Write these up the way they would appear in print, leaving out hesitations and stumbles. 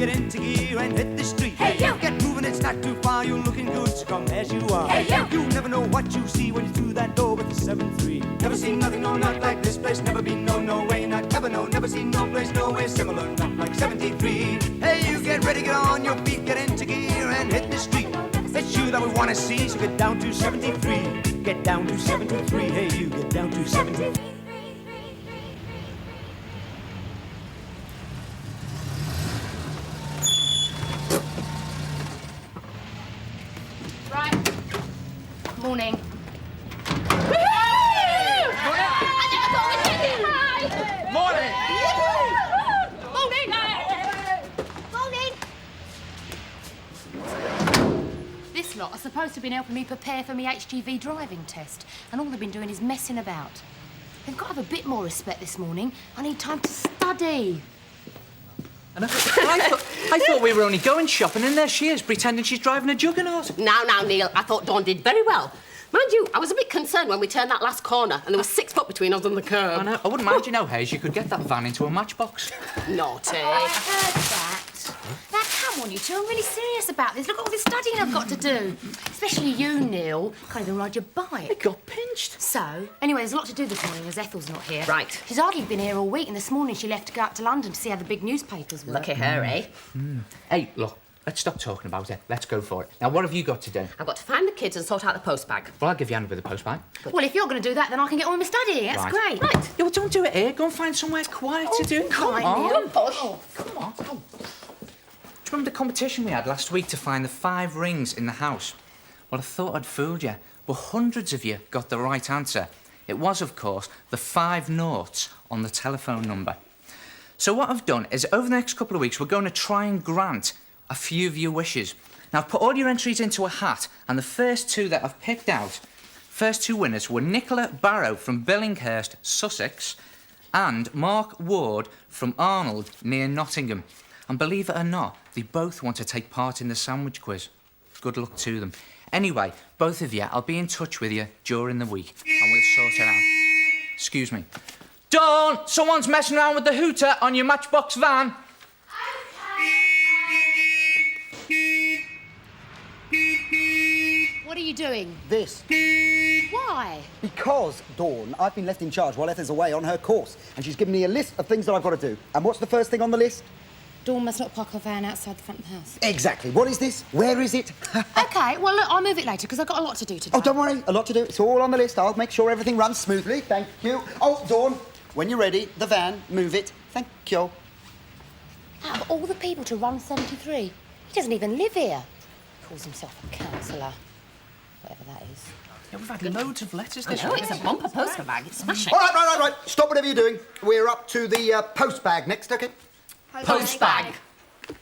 get into gear and hit the street. Hey, you! Get moving, it's not too far, you're looking good, so come as you are. Hey, you! You never know what you see when you're through that door with the 7-3. Never seen nothing, no, not like this place. Never been, no, no way, not ever, no. Never seen no place, no way similar, not like 73. Hey, you get ready, get on your feet, get into gear and hit the street. It's you that we want to see, so get down to 73. Get down to 73, hey, you get down to 73. Right. Morning. Morning! This lot are supposed to have been helping me prepare for my HGV driving test, and all they've been doing is messing about. They've got to have a bit more respect this morning. I need time to study. And I thought we were only going shopping, and there she is, pretending she's driving a juggernaut. Now, Neil, I thought Dawn did very well. Mind you, I was a bit concerned when we turned that last corner and there was 6 foot between us and the curb. I know. I wouldn't mind, you know, Hayes, you could get that van into a matchbox. Naughty. I heard that. Now, come on, you two. I'm really serious about this. Look at all this studying I've got to do. Especially you, Neil. Can't even ride your bike. I got pinched. So, anyway, there's a lot to do this morning as Ethel's not here. Right. She's hardly been here all week, and this morning she left to go out to London to see how the big newspapers were. Look at her, eh? Hey, look, let's stop talking about it. Let's go for it. Now, what have you got to do? I've got to find the kids and sort out the post bag. Well, I'll give you a hand with the post bag. Well, if you're going to do that, then I can get on with my studying. That's great. Right. Yeah, well, don't do it here. Go and find somewhere quiet to do. Come right, on. Neil. Oh, come on. Oh. Do you remember the competition we had last week to find the 5 rings in the house? Well, I thought I'd fooled you, but hundreds of you got the right answer. It was, of course, the 5 noughts on the telephone number. So what I've done is, over the next couple of weeks, we're going to try and grant a few of your wishes. Now, I've put all your entries into a hat, and the first 2 that I've picked out, first 2 winners were Nicola Barrow from Billinghurst, Sussex, and Mark Ward from Arnold, near Nottingham. And believe it or not, they both want to take part in the sandwich quiz. Good luck to them. Anyway, both of you, I'll be in touch with you during the week, and we'll sort it out. Excuse me. Dawn, someone's messing around with the hooter on your Matchbox van. What are you doing? This. Why? Because, Dawn, I've been left in charge while Ethel's away on her course, and she's given me a list of things that I've got to do. And what's the first thing on the list? Dawn must not park her van outside the front of the house. Exactly. What is this? Where is it? OK, well, look, I'll move it later, because I've got a lot to do today. Oh, don't worry. A lot to do. It's all on the list. I'll make sure everything runs smoothly. Thank you. Oh, Dawn, when you're ready, the van, move it. Thank you. Out of all the people to run 73, he doesn't even live here. Calls himself a councillor. Whatever that is. Yeah, we've had loads of letters this Oh, week. it's a bumper poster bag. It's smashing. All right. Stop whatever you're doing. We're up to the post bag next, OK? Post bag.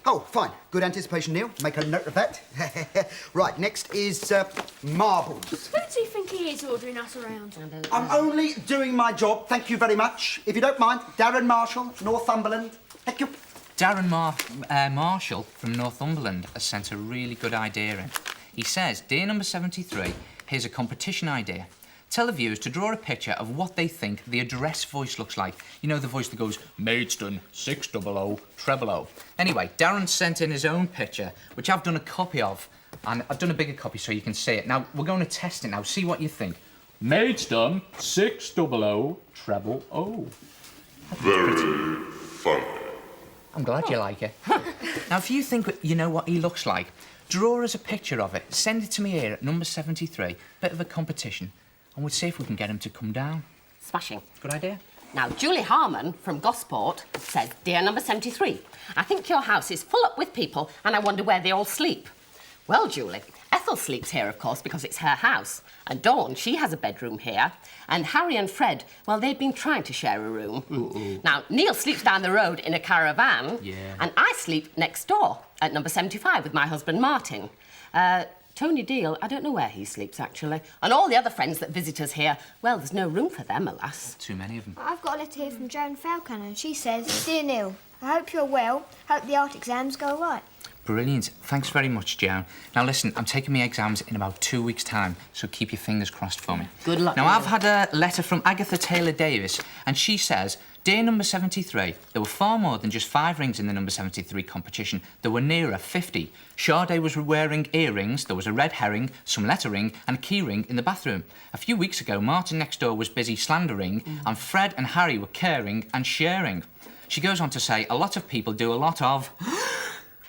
Oh, fine. Good anticipation, Neil. Make a note of that. Right, next is marbles. Who do you think he is ordering us around? I'm only doing my job, thank you very much. If you don't mind, Darren Marshall, Northumberland. Thank you. Darren Marshall from Northumberland has sent a really good idea in. He says, "Dear number 73, here's a competition idea. Tell the viewers to draw a picture of what they think the address voice looks like. You know, the voice that goes, Maidstone, 600, treble O. Anyway, Darren sent in his own picture, which I've done a copy of, and I've done a bigger copy so you can see it. Now, we're going to test it now, see what you think. Maidstone, 600, treble O. Very funny. I'm glad you like it. Now, if you think you know what he looks like, draw us a picture of it, send it to me here at number 73, bit of a competition, and we'll see if we can get him to come down. Smashing. Good idea. Now, Julie Harmon from Gosport says, Dear number 73, I think your house is full up with people and I wonder where they all sleep. Well, Julie, Ethel sleeps here, of course, because it's her house. And Dawn, she has a bedroom here. And Harry and Fred, well, they've been trying to share a room. Now, Neil sleeps down the road in a caravan. Yeah. And I sleep next door at number 75 with my husband, Martin. Tony Deal, I don't know where he sleeps, actually. And all the other friends that visit us here, well, there's no room for them, alas. Too many of them. I've got a letter here from Joan Falcon, and she says, Dear Neil, I hope you're well. Hope the art exams go right. Brilliant. Thanks very much, Joan. Now, listen, I'm taking my exams in about 2 weeks' time, so keep your fingers crossed for me. Good luck. Now, I've had a letter from Agatha Taylor-Davis, and she says, Dear number 73, there were far more than just 5 rings in the number 73 competition. There were nearer 50. Sade was wearing earrings, there was a red herring, some lettering and a key ring in the bathroom. A few weeks ago, Martin next door was busy slandering and Fred and Harry were caring and sharing. She goes on to say, a lot of people do a lot of...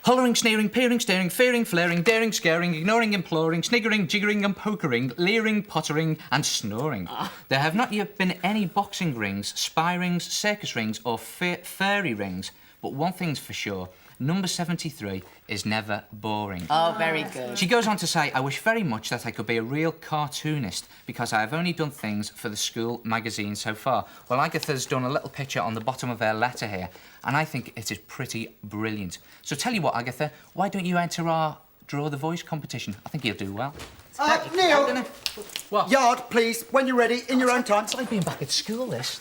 hollering, sneering, peering, staring, fearing, flaring, daring, scaring, ignoring, imploring, sniggering, jiggering and pokering, leering, pottering and snoring. There have not yet been any boxing rings, spy rings, circus rings or fairy rings. But one thing's for sure, number 73 is never boring. Oh, very good. She goes on to say, I wish very much that I could be a real cartoonist because I have only done things for the school magazine so far. Well, Agatha's done a little picture on the bottom of her letter here, and I think it is pretty brilliant. So tell you what, Agatha, why don't you enter our Draw the Voice competition? I think you'll do well. Neil! What? Yard, please, when you're ready, in your own time. It's like being back at school, this.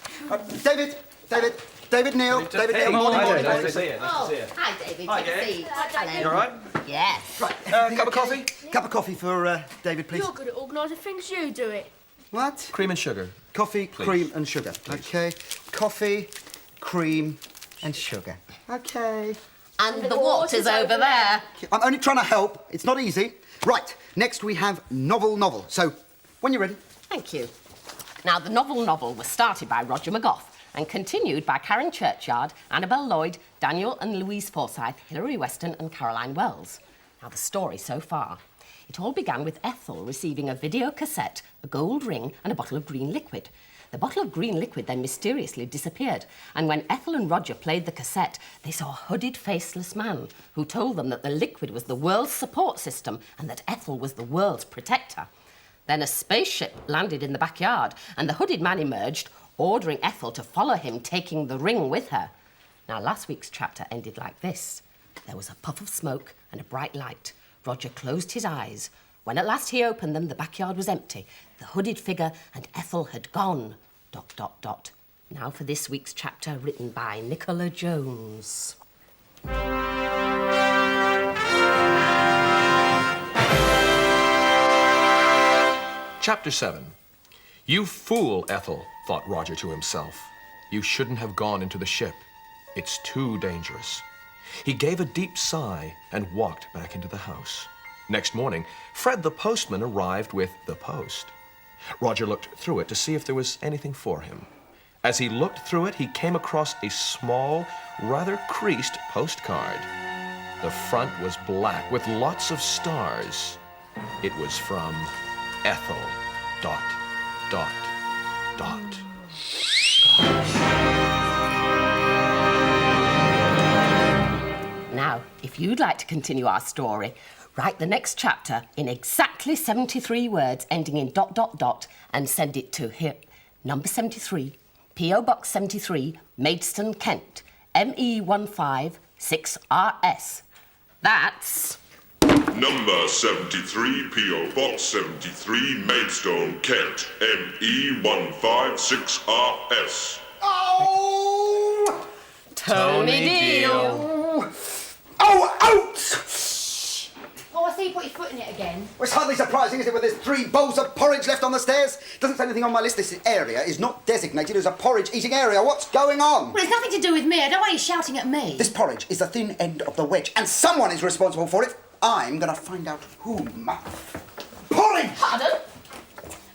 David, Neil. David, Neil. Morning. Nice to see you. Hi, David. Hi, Good to see you. Hello. You all right? Yes. Right. Cup of coffee? Cup of coffee for David, please. You're good at organising things, you do it. What? Cream and sugar. Coffee, Please. cream and sugar. Okay. Coffee, cream and sugar. Okay. And the water's over there. I'm only trying to help. It's not easy. Right. Next we have novel. So, when you're ready. Thank you. Now, the novel was started by Roger McGough and continued by Karen Churchyard, Annabel Lloyd, Daniel and Louise Forsyth, Hilary Weston and Caroline Wells. Now, the story so far. It all began with Ethel receiving a video cassette, a gold ring and a bottle of green liquid. The bottle of green liquid then mysteriously disappeared, and when Ethel and Roger played the cassette, they saw a hooded, faceless man who told them that the liquid was the world's support system and that Ethel was the world's protector. Then a spaceship landed in the backyard, and the hooded man emerged, ordering Ethel to follow him, taking the ring with her. Now, last week's chapter ended like this. There was a puff of smoke and a bright light. Roger closed his eyes. When at last he opened them, the backyard was empty. The hooded figure and Ethel had gone... ... Now for this week's chapter, written by Nicola Jones. Chapter 7. You fool, Ethel, thought Roger to himself. You shouldn't have gone into the ship. It's too dangerous. He gave a deep sigh and walked back into the house. Next morning, Fred the postman arrived with the post. Roger looked through it to see if there was anything for him. As he looked through it, he came across a small, rather creased postcard. The front was black with lots of stars. It was from Ethel... ... Now, if you'd like to continue our story, write the next chapter in exactly 73 words ending in ... and send it to here, number 73, P.O. Box 73, Maidstone, Kent, ME156RS. That's... Number 73, P.O. Box 73, Maidstone, Kent, ME156RS. Oh! Tony Deal. Oh, out! Oh, I see you put your foot in it again. Well, it's hardly surprising, is it, when there's 3 bowls of porridge left on the stairs? Doesn't say anything on my list. This area is not designated as a porridge-eating area. What's going on? Well, it's nothing to do with me. I don't want you shouting at me. This porridge is the thin end of the wedge, and someone is responsible for it. I'm going to find out whom. Porridge! Pardon?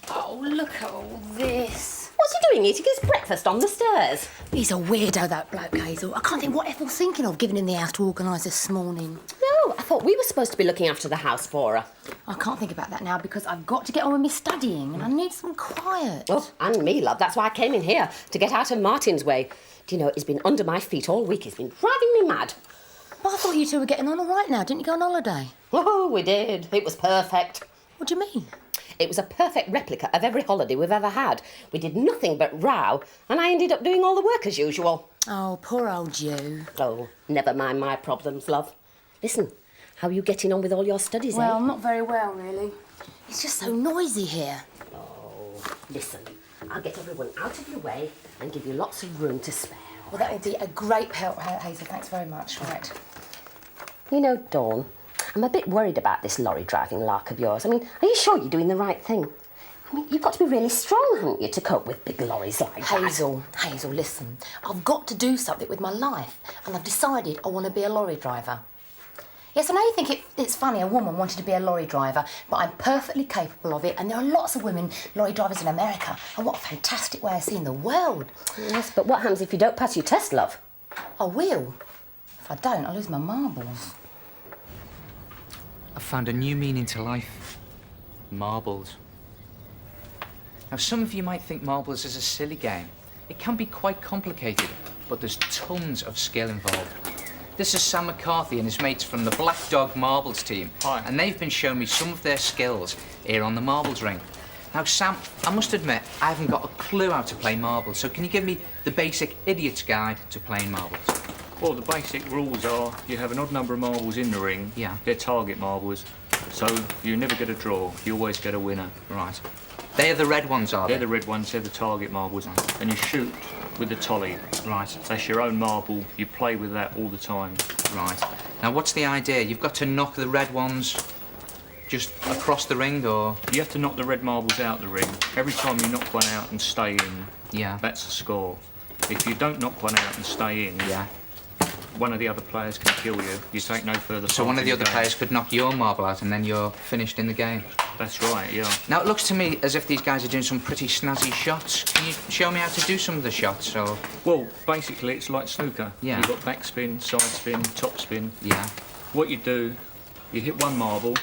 Oh, look at all this. What's he doing eating his breakfast on the stairs? He's a weirdo, that bloke, Hazel. I can't think what Ethel's thinking of giving him the house to organise this morning. No, I thought we were supposed to be looking after the house for her. I can't think about that now because I've got to get on with my studying and I need some quiet. Oh, and me, love. That's why I came in here, to get out of Martin's way. Do you know, he's been under my feet all week. He's been driving me mad. But I thought you two were getting on all right now. Didn't you go on holiday? Oh, we did. It was perfect. What do you mean? It was a perfect replica of every holiday we've ever had. We did nothing but row, and I ended up doing all the work as usual. Oh, poor old you. Oh, never mind my problems, love. Listen, how are you getting on with all your studies, Well, not very well, really. It's just so noisy here. Oh, listen, I'll get everyone out of your way and give you lots of room to spare. Well, that would be a great help, Hazel. Thanks very much. Right. You know, Dawn, I'm a bit worried about this lorry driving lark of yours. I mean, are you sure you're doing the right thing? I mean, you've got to be really strong, haven't you, to cope with big lorries like that? Hazel, listen. I've got to do something with my life, and I've decided I want to be a lorry driver. Yes, I know you think it's funny a woman wanted to be a lorry driver, but I'm perfectly capable of it, and there are lots of women lorry drivers in America, and what a fantastic way of seeing the world. Yes, but what happens if you don't pass your test, love? I will. If I don't, I'll lose my marbles. I've found a new meaning to life. Marbles. Now, some of you might think marbles is a silly game. It can be quite complicated, but there's tons of skill involved. This is Sam McCarthy and his mates from the Black Dog Marbles team. Hi. And they've been showing me some of their skills here on the marbles ring. Now, Sam, I must admit, I haven't got a clue how to play marbles, so can you give me the basic idiot's guide to playing marbles? Well, the basic rules are you have an odd number of marbles in the ring. Yeah. They're target marbles, so you never get a draw. You always get a winner. Right. They are the red ones, are they? They're the red ones, they're the target marbles. Right. And you shoot with the tolly. Right. That's your own marble. You play with that all the time. Right. Now, what's the idea? You've got to knock the red ones just across the ring, or...? You have to knock the red marbles out the ring. Every time you knock one out and stay in, Yeah. that's the score. If you don't knock one out and stay in, Yeah. one of the other players can kill you. You take no further So part one of in the other game. players could knock your marble out and then you're finished in the game. That's right, yeah. Now, it looks to me as if these guys are doing some pretty snazzy shots. Can you show me how to do some of the shots, or...? Well, basically, it's like snooker. Yeah. You've got backspin, side spin, top spin. Yeah. What you do, you hit one marble,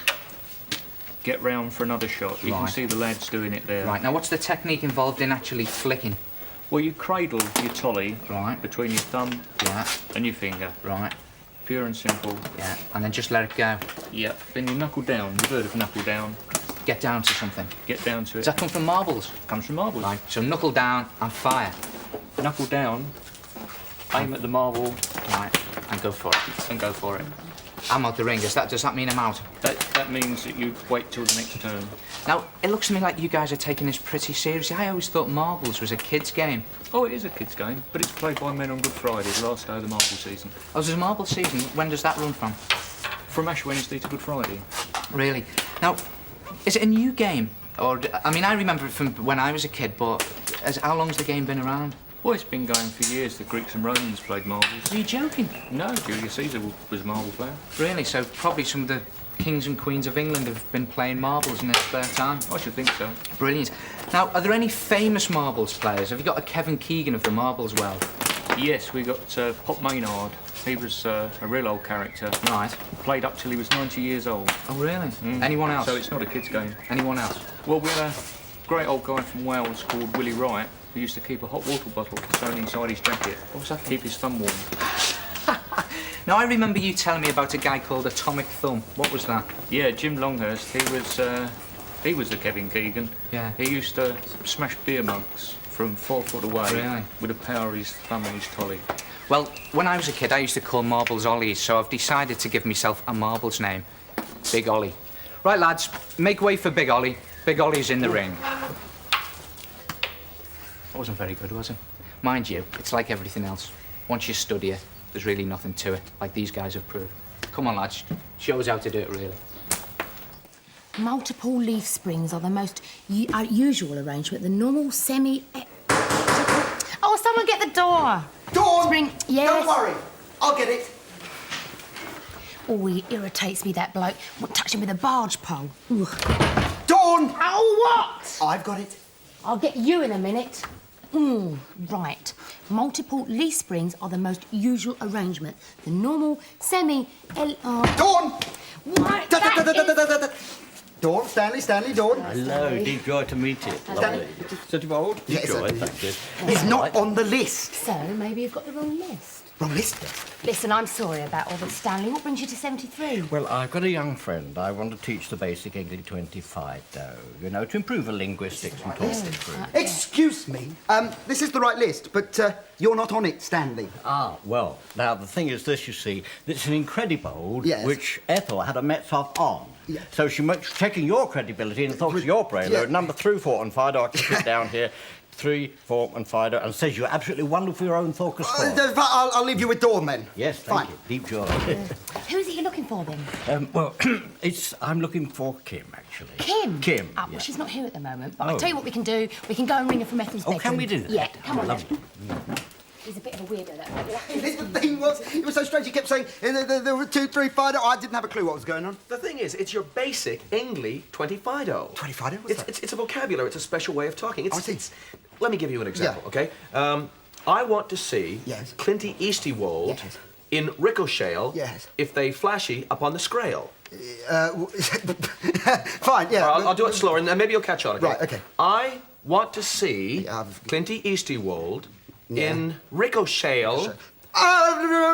get round for another shot. You can Right. see the lads doing it there. Right, now what's the technique involved in actually flicking? Well, you cradle your tolly Right. between your thumb Yeah. and your finger. Right. Pure and simple. Yeah. And then just let it go. Yep. Then you knuckle down. You've heard of knuckle down. Get down to something. Get down to it. Does that come from marbles? Comes from marbles. Right. So knuckle down and fire. Knuckle down, aim at the marble, Right. And go for it. and go for it. I'm out the ring. Does that mean I'm out? That means that you wait till the next turn. Now, it looks to me like you guys are taking this pretty seriously. I always thought marbles was a kid's game. Oh, it is a kids' game, but it's played by men on Good Friday, the last day of the marble season. Oh, there's a marble season. When does that run from? From Ash Wednesday to Good Friday. Really? Now, is it a new game? Or, I mean, I remember it from when I was a kid, but how long's the game been around? Well, it's been going for years. The Greeks and Romans played marbles. Are you joking? No, Julius Caesar was a marble player. Really? So probably some of the kings and queens of England have been playing marbles in their spare time? I should think so. Brilliant. Now, are there any famous marbles players? Have you got a Kevin Keegan of the marbles world? Yes, we got Pop Maynard. He was a real old character. Right. Played up till he was 90 years old. Oh, really? Anyone else? So it's not a kids' game. Anyone else? Well, we had a great old guy from Wales called Willie Wright, who used to keep a hot water bottle sewn inside his jacket. What was that for? Keep his thumb warm. Now, I remember you telling me about a guy called Atomic Thumb. What was that? Yeah, Jim Longhurst. He was the Kevin Keegan. Yeah. He used to smash beer mugs from 4 foot away Really? with the power of his thumb and his tolly. Well, when I was a kid, I used to call marbles Ollies, so I've decided to give myself a marbles name. Big Ollie. Right, lads, make way for Big Ollie. Big Ollie's in the ring. That wasn't very good, was it? Mind you, it's like everything else. Once you study it, there's really nothing to it, like these guys have proved. Come on, lads, show us how to do it, really. Multiple leaf springs are the most usual arrangement. The normal semi... Oh, someone get the door. Dawn! Spring, yes. Don't worry. I'll get it. Oh, he irritates me, that bloke. Won't touch him with a barge pole. Ugh. Dawn! Oh, what? I've got it. I'll get you in a minute. Right. Multiple leaf springs are the most usual arrangement. The normal semi... Dawn! What? Dawn, Stanley, Dawn. Hello, deep joy to meet you. Lovely. City Bold? Deep Yes, joy, sir. thank you. He's not on the list. So, maybe you've got the wrong list. Wrong list? Listen, I'm sorry about all this, Stanley. What brings you to 73? Well, I've got a young friend. I want to teach the basic English 25, though. You know, to improve her linguistics and talking through. Excuse me. This is the right list, but you're not on it, Stanley. Ah, well, now the thing is this, you see. It's an incredibold Yes. which Ethel had a Mets off on. Yeah. So she was checking your credibility and thought of your brain. Yeah. Number 3, 4 and 5, I can put it down here. 3, 4, and Fido, and says you're absolutely wonderful for your own focus. I'll leave you with Dawn then. Yes, thank you. Deep joy. Who is it you're looking for then? Well, I'm looking for Kim, actually. Kim? Kim. Oh, well, yeah. she's not here at the moment, but I'll tell you what we can do. We can go and ring her from Ethel's bedroom. Oh, can we do that? Yeah, come on. Lovely. He's a bit of a weirdo, that fella. The thing was, it was so strange. He kept saying there were 2, 3 Fido. I didn't have a clue what was going on. The thing is, it's your basic English 20 Fido. 20 Fido? What's that? It's a vocabulary. It's a special way of talking. I see. Let me give you an example, Yeah. okay? I want to see Yes. Clinty Eastywold Yes. in Ricochet Yes. if they flashy up on the scrail. Fine, yeah. I'll do it slower, and maybe you'll catch on, okay? Right, okay. I want to see Clinty Eastywold in Ricochet.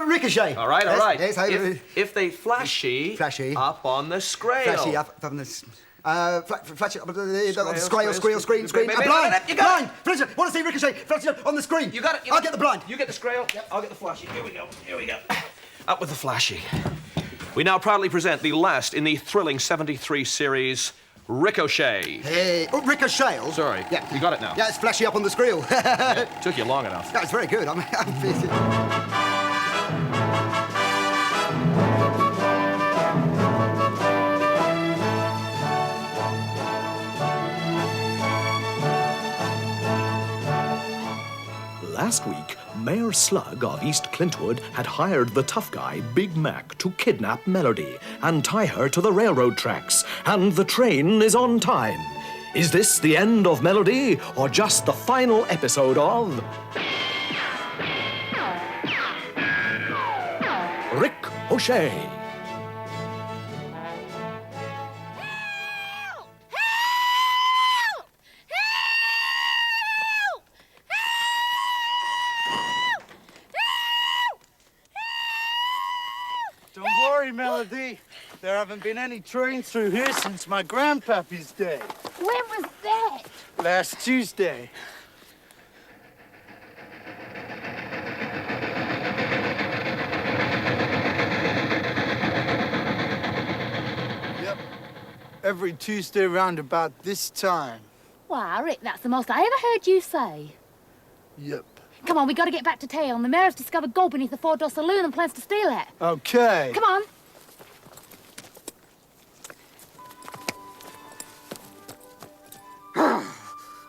Ricochet. All right, all right. Yes, if they flashy up on the scrail. Flashy up on the... flash it up on the scrael, screen. Wait, A blind! you got Blind! Flash it! Want to see Ricochet? Flash it on the screen. You got it. I'll get the blind. You get the scrael. Yep. I'll get the flashy. Here we go. Up with the flashy. We now proudly present the last in the thrilling 73 series, Ricochet. Hey, Ricochet. Sorry. Yeah. You got it now. Yeah, it's flashy up on the screen. Yeah, took you long enough. That's very good. I'm Last week, Mayor Slug of East Clintwood had hired the tough guy, Big Mac, to kidnap Melody and tie her to the railroad tracks, and the train is on time. Is this the end of Melody, or just the final episode of... Ricochet? Don't worry, Melody. There haven't been any trains through here since my grandpappy's day. When was that? Last Tuesday. Yep. Every Tuesday round about this time. Why, Rick, that's the most I ever heard you say. Yep. Come on, we got to get back to town. The mayor's discovered gold beneath the four-door saloon and plans to steal it. Okay. Come on.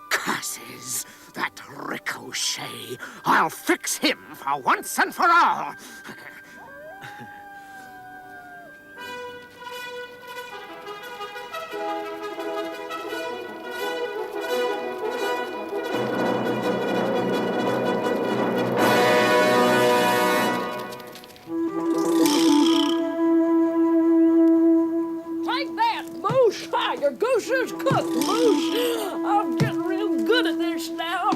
Curses! That Ricochet! I'll fix him for once and for all! Take that, Moose! Hi, your goose is cooked, Moose! I'm getting real good at this now.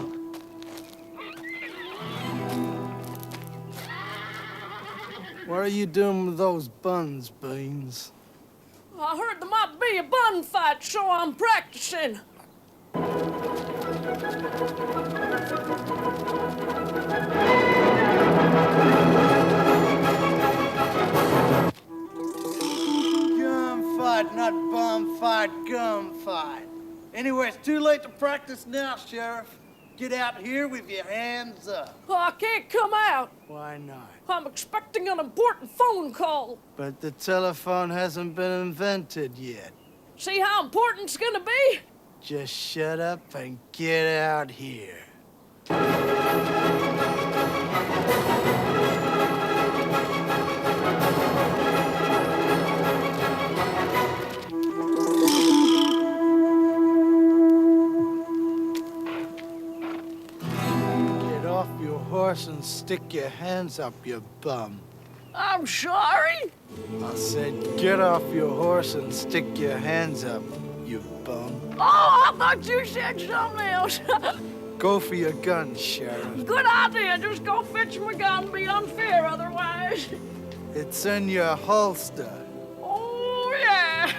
What are you doing with those buns, Beans? I heard there might be a bun fight, so I'm practicing. Gunfight, not bum fight, gunfight. Anyway, it's too late to practice now, Sheriff. Get out here with your hands up. Oh, I can't come out. Why not? I'm expecting an important phone call. But the telephone hasn't been invented yet. See how important it's gonna be? Just shut up and get out here. Get off your horse and stick your hands up, you bum. I'm sorry. I said, get off your horse and stick your hands up, you bum. Oh, I thought you said something else. Go for your gun, Sheriff. Good idea. Just go fetch my gun. Be unfair otherwise. It's in your holster. Oh, yeah.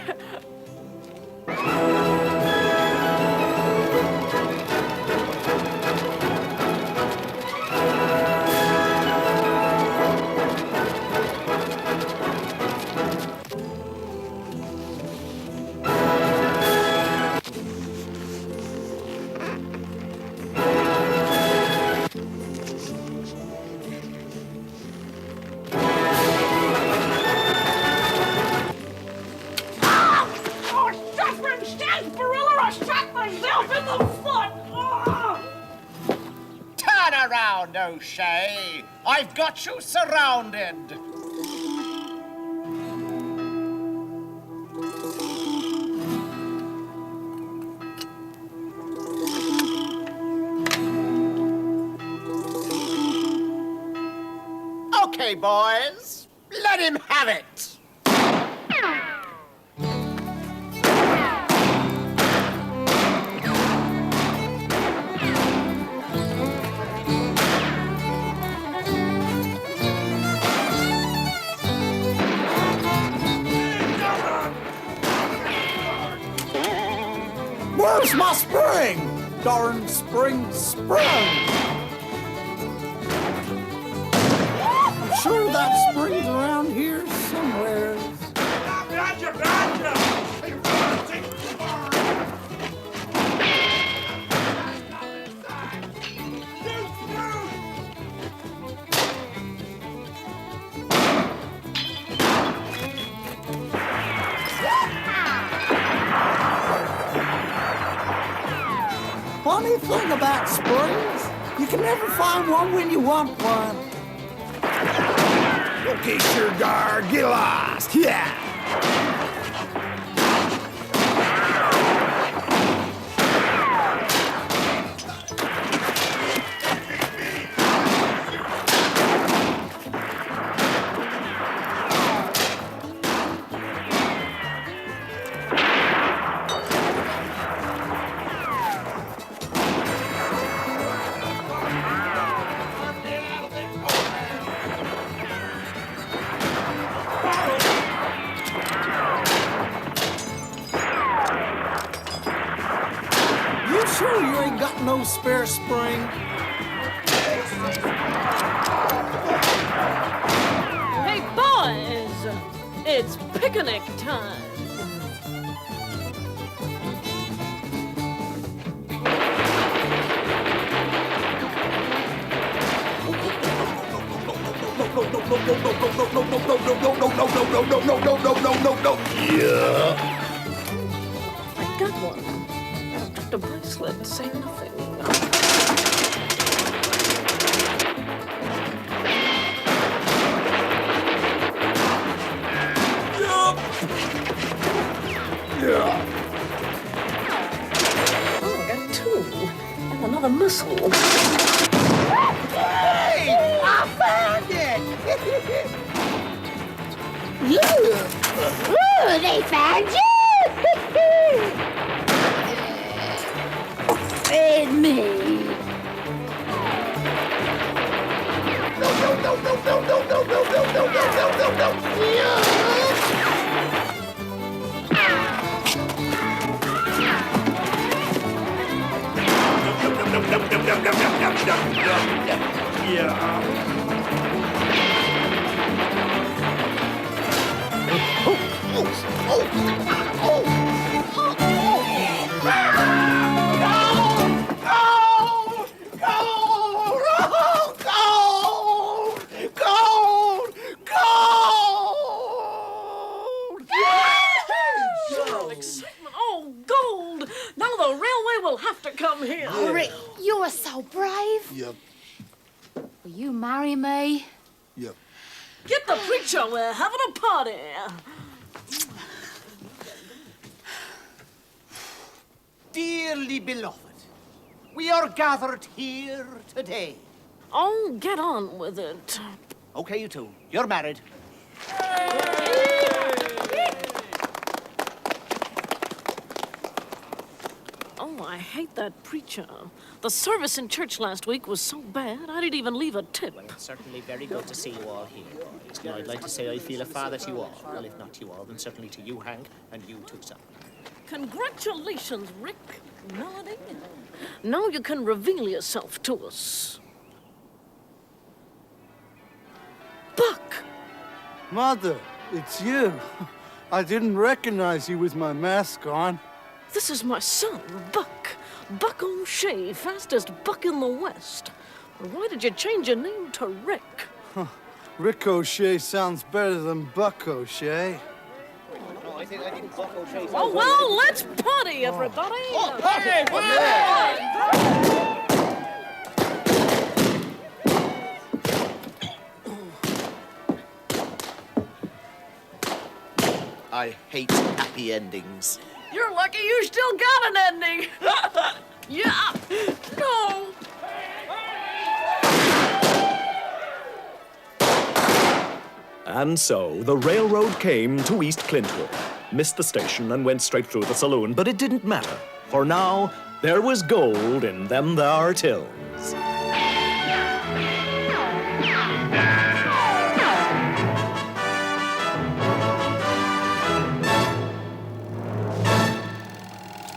understand, Barilla? I shot myself in the foot! Oh! Turn around, O'Shea. I've got you surrounded. Okay, boys, let him have it. Where's my spring? Darn spring sprung. I'm sure that spring's around here somewhere. Roger! Funny thing about springs, you can never find one when you want one. Okay, sure, Gar, get lost. Yeah. Sure you ain't got no spare spring? Hey, boys! It's picnic time. Yeah. I got one. The bracelet, say nothing. Yeah. Oh, I got two. And another missile. Hey! I found it! Ooh, they found you! And me. Come here. Oh, Rick, you're so brave. Yep. Will you marry me? Yep. Get the preacher, we're having a party. Dearly beloved, we are gathered here today. Oh, get on with it. Okay, you two, you're married. Oh, I hate that preacher. The service in church last week was so bad, I didn't even leave a tip. Well, it's certainly very good to see you all here, boys. Now, I'd like to say I feel a father to you all. Well, if not to you all, then certainly to you, Hank, and you too, son. Congratulations, Rick. Melody. Now you can reveal yourself to us. Buck! Mother, it's you. I didn't recognize you with my mask on. This is my son, Buck. Buck O'Shea, fastest buck in the West. Why did you change your name to Rick? Ricochet sounds better than Buck O'Shea. Oh, Oh, well, let's party, everybody. I hate happy endings. You're lucky you still got an ending. Yeah. No. And so the railroad came to East Clintwood, missed the station and went straight through the saloon, but it didn't matter, for now there was gold in them there tills.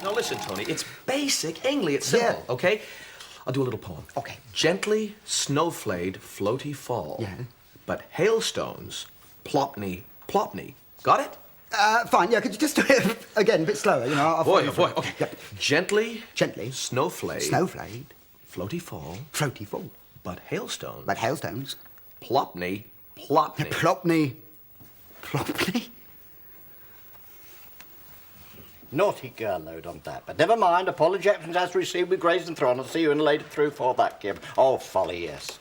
Now listen, Tony, it's basic English. It's simple, okay? I'll do a little poem. Okay. Gently, snowflade, floaty fall. Yeah. But hailstones, plopney, plopney. Got it? Fine, yeah, could you just do it again, a bit slower, you know? I'll Boy, okay. Yep. Gently, snowflade, floaty fall, but hailstones, plopney, plopney. Plopney? Naughty girl load on that, but never mind. Apologies as received with grace and throne. I'll see you in later through for that, Kim. Oh, folly, yes.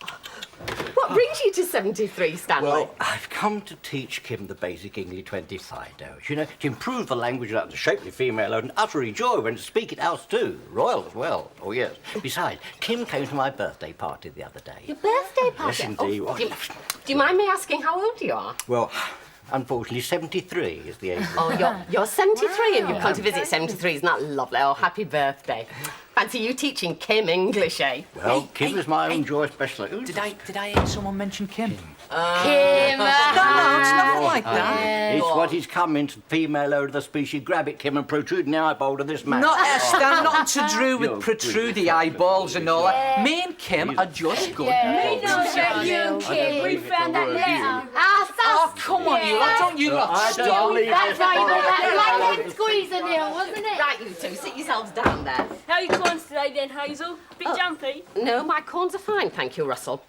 What brings you to 73, Stanley? Well, I've come to teach Kim the basic English 25 dose, you know, to improve the language without the shapely female and utterly joy when to speak it else too. Royal as well. Oh, yes. Besides, Kim came to my birthday party the other day. Your birthday party? Yes, indeed. Oh, do you mind me asking how old you are? Well, unfortunately, 73 is the age. Oh, you're 73 and you've come to visit 73. Isn't that lovely? Oh, happy birthday. Fancy you teaching Kim English, eh? Well, Kim is my own joy specialist. Did I hear someone mention Kim? Kim! No, it's not like that. It's what is coming to female out of the species. Grab it, Kim, and protrude the eyeball to this man. Not Stan, nothing to do with protruding eyeballs and all that. Me and Kim are just good We mates. know that you and Kim. We found that letter. Oh, come on, you lot. Don't you lot stop. That's right, like lemon squeezer, Neil, wasn't it? Right, you two, sit yourselves down there. How are your corns today then, Hazel? Bit jumpy? No, my corns are fine, thank you, Russell.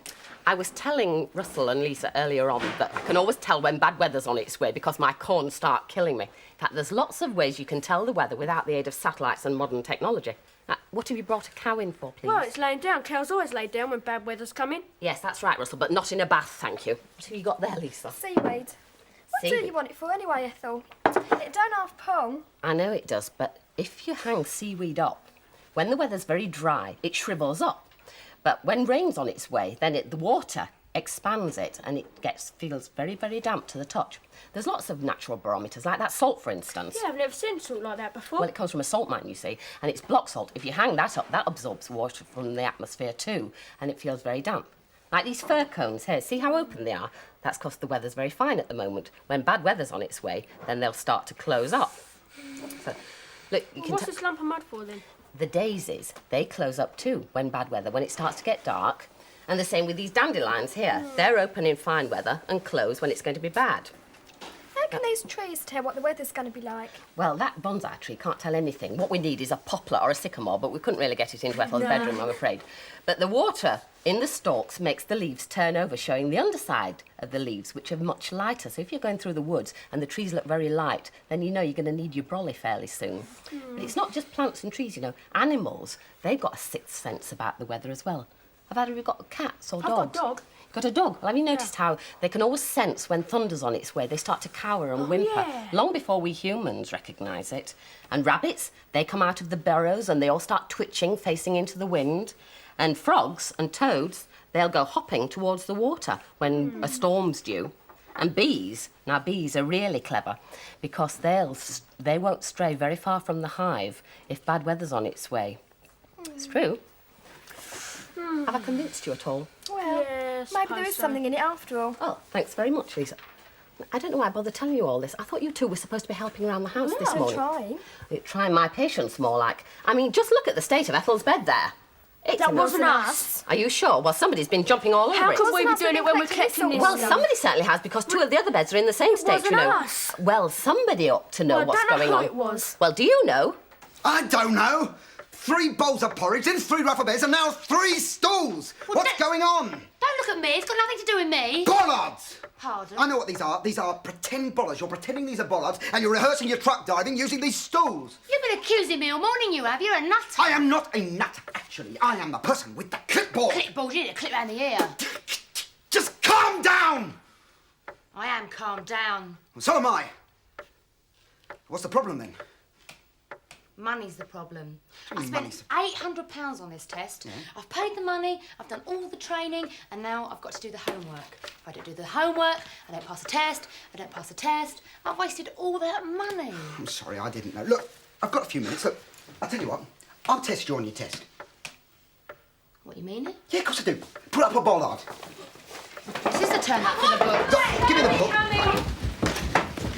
I was telling Russell and Lisa earlier on that I can always tell when bad weather's on its way because my corns start killing me. In fact, there's lots of ways you can tell the weather without the aid of satellites and modern technology. Now, what have you brought a cow in for, please? Well, it's laying down. Cows always lay down when bad weather's coming. Yes, that's right, Russell, but not in a bath, thank you. What have you got there, Lisa? Seaweed. What do you want it for anyway, Ethel? It don't half pong. I know it does, but if you hang seaweed up, when the weather's very dry, it shrivels up. But when rain's on its way, then the water expands it and it feels very, very damp to the touch. There's lots of natural barometers, like that salt, for instance. Yeah, I've never seen salt like that before. Well, it comes from a salt mine, you see, and it's block salt. If you hang that up, that absorbs water from the atmosphere too, and it feels very damp. Like these fir cones here, see how open they are? That's because the weather's very fine at the moment. When bad weather's on its way, then they'll start to close up. So, look, you can What's this lump of mud for then? The daisies, they close up too when bad weather, when it starts to get dark. And the same with these dandelions here. They're open in fine weather and close when it's going to be bad. How can these trees tell what the weather's going to be like? Well, that bonsai tree can't tell anything. What we need is a poplar or a sycamore, but we couldn't really get it into Ethel's bedroom, I'm afraid. But the water in the stalks makes the leaves turn over, showing the underside of the leaves, which are much lighter. So if you're going through the woods and the trees look very light, then you know you're going to need your brolly fairly soon. But it's not just plants and trees, you know. Animals, they've got a sixth sense about the weather as well. Have you got cats or dogs? I've got a dog. You've got a dog? Well, have you noticed how they can always sense when thunder's on its way? They start to cower and whimper, long before we humans recognise it. And rabbits, they come out of the burrows and they all start twitching, facing into the wind. And frogs and toads, they'll go hopping towards the water when a storm's due. And bees, now bees are really clever because they won't stray very far from the hive if bad weather's on its way. It's true. Have I convinced you at all? Well, maybe there is something in it after all. Oh, thanks very much, Lisa. I don't know why I bothered telling you all this. I thought you two were supposed to be helping around the house this morning. Trying. Trying my patience more like. I mean, just look at the state of Ethel's bed there. That wasn't us. Are you sure? Well, somebody's been jumping all over it. How can we be doing it when we're collecting this? Well, somebody certainly has, because two of the other beds are in the same state, you know. Us. Well, somebody ought to know what's going on. It was. Well, do you know? I don't know. 3 bowls of porridge, then 3 ruffle beds, and now 3 stools. Well, What's going on? Don't look at me. It's got nothing to do with me. Bollards! Pardon? I know what these are. These are pretend bollards. You're pretending these are bollards, and you're rehearsing your truck diving using these stools. You've been accusing me all morning, you have. You're a nut. I am not a nut, actually. I am the person with the clipboard. Clipboard, you need a clip round the ear. Just calm down! I am calmed down. So am I. What's the problem, then? Money's the problem. What do you I mean spent £800 on this test. Yeah. I've paid the money, I've done all the training, and now I've got to do the homework. If I don't do the homework, I don't pass the test. I don't pass the test. I've wasted all that money. I'm sorry, I didn't know. Look, I've got a few minutes. Look, I'll tell you what. I'll test you on your test. What, you mean it? Yeah, of course I do. Pull up a bollard. This is the turn up for the book. Look, give me the book.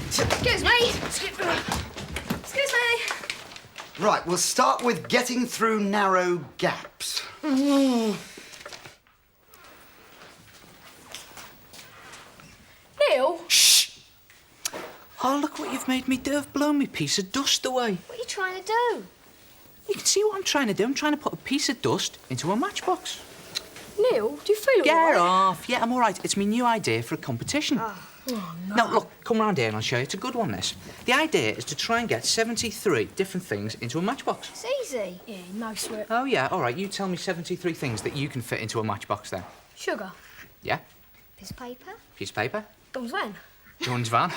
Excuse me. Excuse me. Right, we'll start with getting through narrow gaps. Neil? Shh! Oh, look what you've made me do. I've blown me piece of dust away. What are you trying to do? You can see what I'm trying to do. I'm trying to put a piece of dust into a matchbox. Neil, do you feel all Get right? off. Yeah, I'm all right. It's my new idea for a competition. Oh, no. Now, look, come round here and I'll show you. It's a good one, this. The idea is to try and get 73 different things into a matchbox. It's easy. Yeah, no sweat. Oh, yeah, all right. You tell me 73 things that you can fit into a matchbox, then. Sugar. Yeah? Piece of paper. Piece of paper? Dom's van. John's van.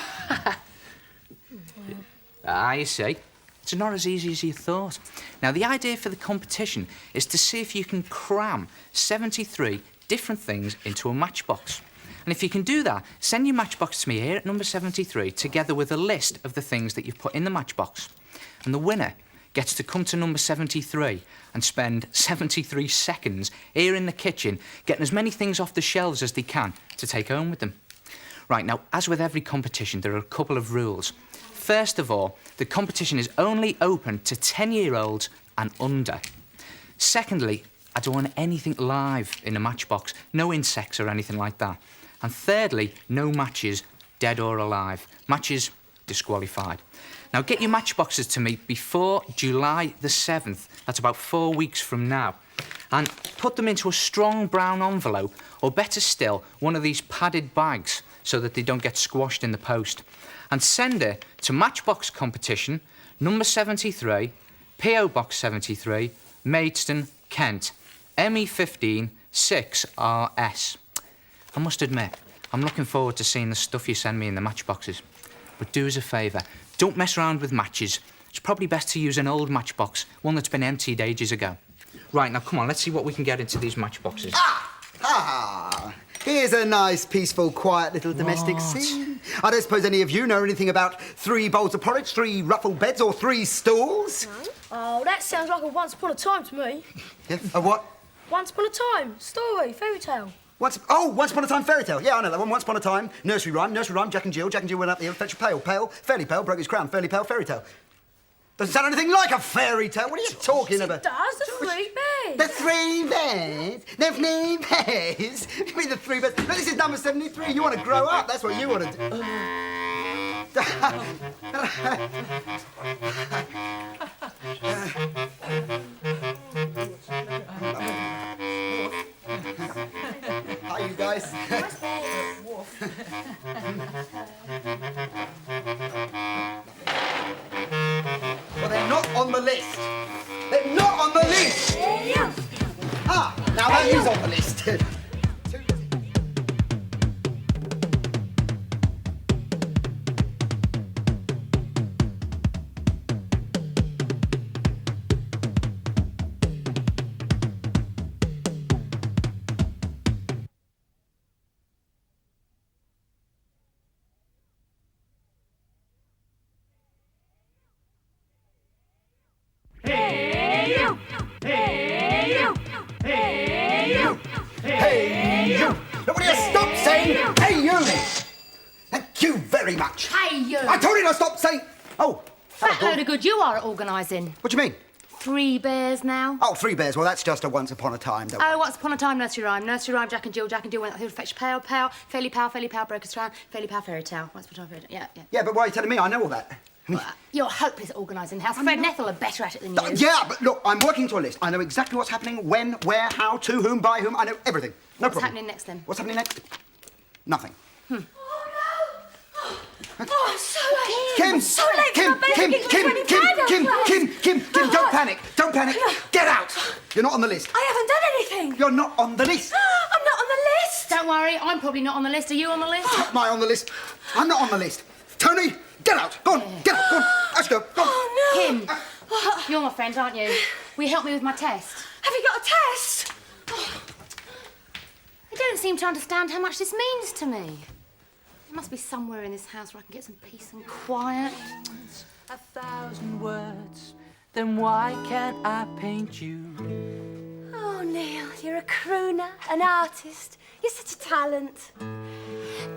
You see. It's not as easy as you thought. Now, the idea for the competition is to see if you can cram 73 different things into a matchbox. And if you can do that, send your matchbox to me here at number 73, together with a list of the things that you've put in the matchbox. And the winner gets to come to number 73 and spend 73 seconds here in the kitchen getting as many things off the shelves as they can to take home with them. Right, now, as with every competition, there are a couple of rules. First of all, the competition is only open to 10-year-olds and under. Secondly, I don't want anything live in a matchbox, no insects or anything like that. And thirdly, no matches, dead or alive. Matches, disqualified. Now, get your matchboxes to me before July the 7th. That's about 4 weeks from now. And put them into a strong brown envelope, or better still, one of these padded bags, so that they don't get squashed in the post. And send it to Matchbox Competition, number 73, P.O. Box 73, Maidstone, Kent, ME15 6RS. I must admit, I'm looking forward to seeing the stuff you send me in the matchboxes. But do us a favour, don't mess around with matches. It's probably best to use an old matchbox, one that's been emptied ages ago. Right, now come on, let's see what we can get into these matchboxes. Ah! Here's a nice, peaceful, quiet little domestic scene. I don't suppose any of you know anything about 3 bowls of porridge, 3 ruffled beds, or 3 stools? No. Oh, that sounds like a once upon a time to me. Yeah, a what? Once upon a time. Story, fairy tale. Once upon a time fairy tale. Yeah, I know that one. Once upon a time, nursery rhyme, Jack and Jill went up the hill, fetched a pail, fairly pale, broke his crown, fairly pale, fairy tale. Doesn't sound anything like a fairy tale. What are you talking about? It does, the 3 bears. The 3 bears? The 3 bears? You mean the 3 bears? No, this is number 73. You want to grow up. That's what you want to do. Hi, you guys. Well, they're not on the list. They're not on the list. Ah, now that is on the list. Much. Hey, you! I told you to stop saying... Oh. Fat load of good you are at organising. What do you mean? 3 bears now. Oh, 3 bears. Well, that's just a once upon a time. Oh, once upon a time nursery rhyme. Nursery rhyme, Jack and Jill went up the hill to fetch pail, fairly pale, broke his crown, fairly pale, fairy tale. Once upon a time, fairy tale. Yeah. Yeah, but why are you telling me? I know all that. You're hopeless at organising the house. Fred and Ethel are better at it than you. Yeah, but look, I'm working to a list. I know exactly what's happening, when, where, how, to whom, by whom. I know everything. No problem. What's happening next, then? What's happening next? Nothing. Oh, I'm so late. Kim! So late Kim! for my Kim! basic Kim! English Kim! 25 Kim! class. Kim! Don't panic! Don't panic! Get out! You're not on the list. I haven't done anything. You're not on the list. I'm not on the list. Don't worry, I'm probably not on the list. Are you on the list? Am I on the list? I'm not on the list. Tony, get out! Go on! Get out! Go on! Let's go! Go on! Oh, no. Kim, you're my friend, aren't you? Will you help me with my test? Have you got a test? You don't seem to understand how much this means to me. There must be somewhere in this house where I can get some peace and quiet. 1,000 words, then why can't I paint you? Oh, Neil, you're a crooner, an artist. You're such a talent.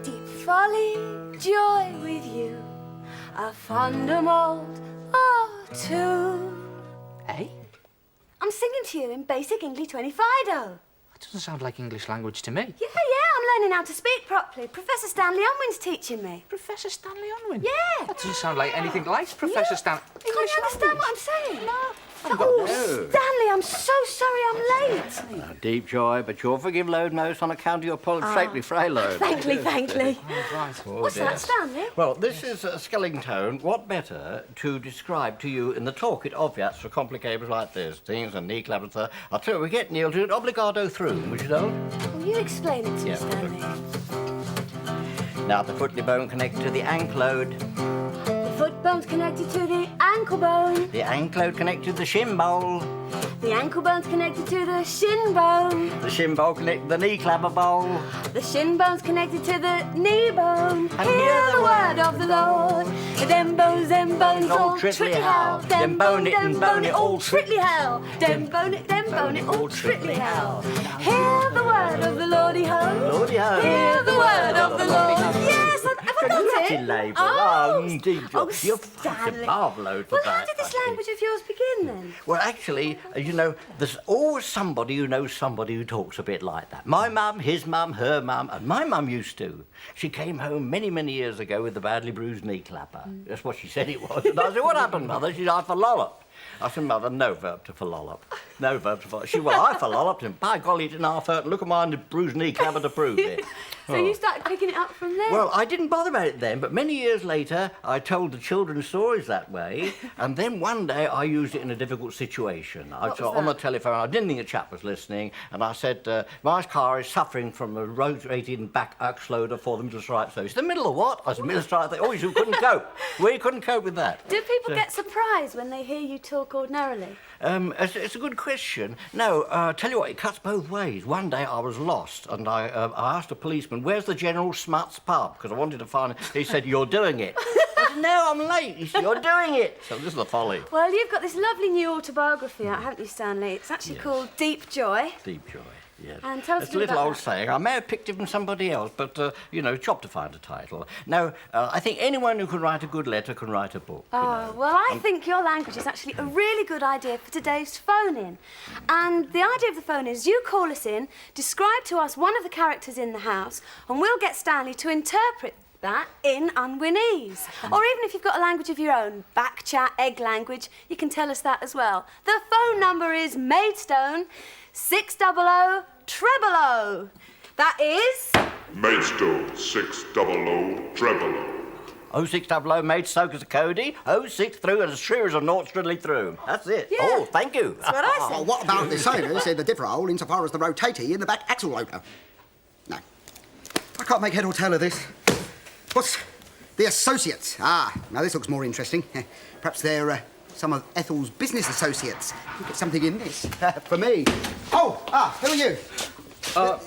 Deep folly, joy with you, a fonder mould or two. Eh? I'm singing to you in basic English 25 Fido. That doesn't sound like English language to me. Yeah, I'm learning how to speak properly. Professor Stanley Unwin's teaching me. Professor Stanley Unwin? Yeah. That doesn't sound like anything like Professor Stanley. Can't you understand what I'm saying? No. got Oh, no. Stanley, I'm so sorry I'm late. Deep joy, but you'll forgive load notes on account of your shapely frail load. Thankfully. Oh, What's dear. that, Stanley? Well, this is a skelling tone. What better to describe to you in the talk it obviates for complications like this? Things and knee clappers. I'll tell you, we get Neil to do it obligato through, would you know? Will you explain it to me, Yeah. Stanley? Now, the footly bone connected to the ankle-ode. The foot bone's connected to the ankle bone. The ankle-ode connected to the shin bowl. The ankle bone's connected to the shin bone. The shin bowl connected to the knee clapper bowl. The shin bone's connected to the knee bone. And Hear the word of the Lord. Them bones, all tritly hell. Them bone it and bone it all tritly hell. Them bone it, all tritly hell. Hear the word of the Lordy ho. Lordy ho. Hear the word of the Lord. Yes, have I got it? Labour. Oh, indeed. You're Stanley. marvellous for Well, that. how did this language of yours begin then? Well, actually, you know, there's always somebody who knows somebody who talks a bit like that. My mum, his mum, her mum, and my mum used to. She came home many, many years ago with a badly bruised knee clapper. That's what she said it was. And I said, what happened, Mother? She said, I lolloped. I said, Mother, no verb to lollop. No verb to lollop. She said, well, I lolloped, and by golly, it didn't half hurt. Look at mine, the bruised knee clapper to prove it. So you started picking it up from there? Well, I didn't bother about it then, but many years later, I told the children stories that way, and then one day I used it in a difficult situation. I was on the telephone, I didn't think the chap was listening, and I said, my car is suffering from a rotating back axle for them to strike. So it's the middle of what? I said, middle of strike. Oh, you couldn't cope. We couldn't cope with that. Do people get surprised when they hear you talk ordinarily? It's a good question. No, tell you what, it cuts both ways. One day I was lost, and I asked a policeman, where's the General Smuts pub? Because I wanted to find it. He said, you're doing it. I said, no, I'm late. He said, you're doing it. So this is the folly. Well, you've got this lovely new autobiography out, haven't you, Stanley? It's actually called Deep Joy. Deep joy, yes. And tell us It's a a bit little about old that. saying. I may have picked it from somebody else, but, you know, job to find a title. No, I think anyone who can write a good letter can write a book. Oh, well, I think your language is actually a really good idea for today's phone-in. And the idea of the phone is you call us in, describe to us one of the characters in the house, and we'll get Stanley to interpret that in Unwinese. Or even if you've got a language of your own, back chat, egg language, you can tell us that as well. The phone number is Maidstone 600 000. That is... Maidstone 600 treble. 0600 Maidstone as a Cody, 06 through as sure as a naught strudly through. That's it. Yeah. Oh, thank you. That's what I said. Oh, what about the sailors in the differ hole insofar as the rotatey in the back axle rotor? No. I can't make head or tail of this. What's the associates? Ah, now this looks more interesting. Perhaps they're some of Ethel's business associates. You get something in this for me. Oh, who are you?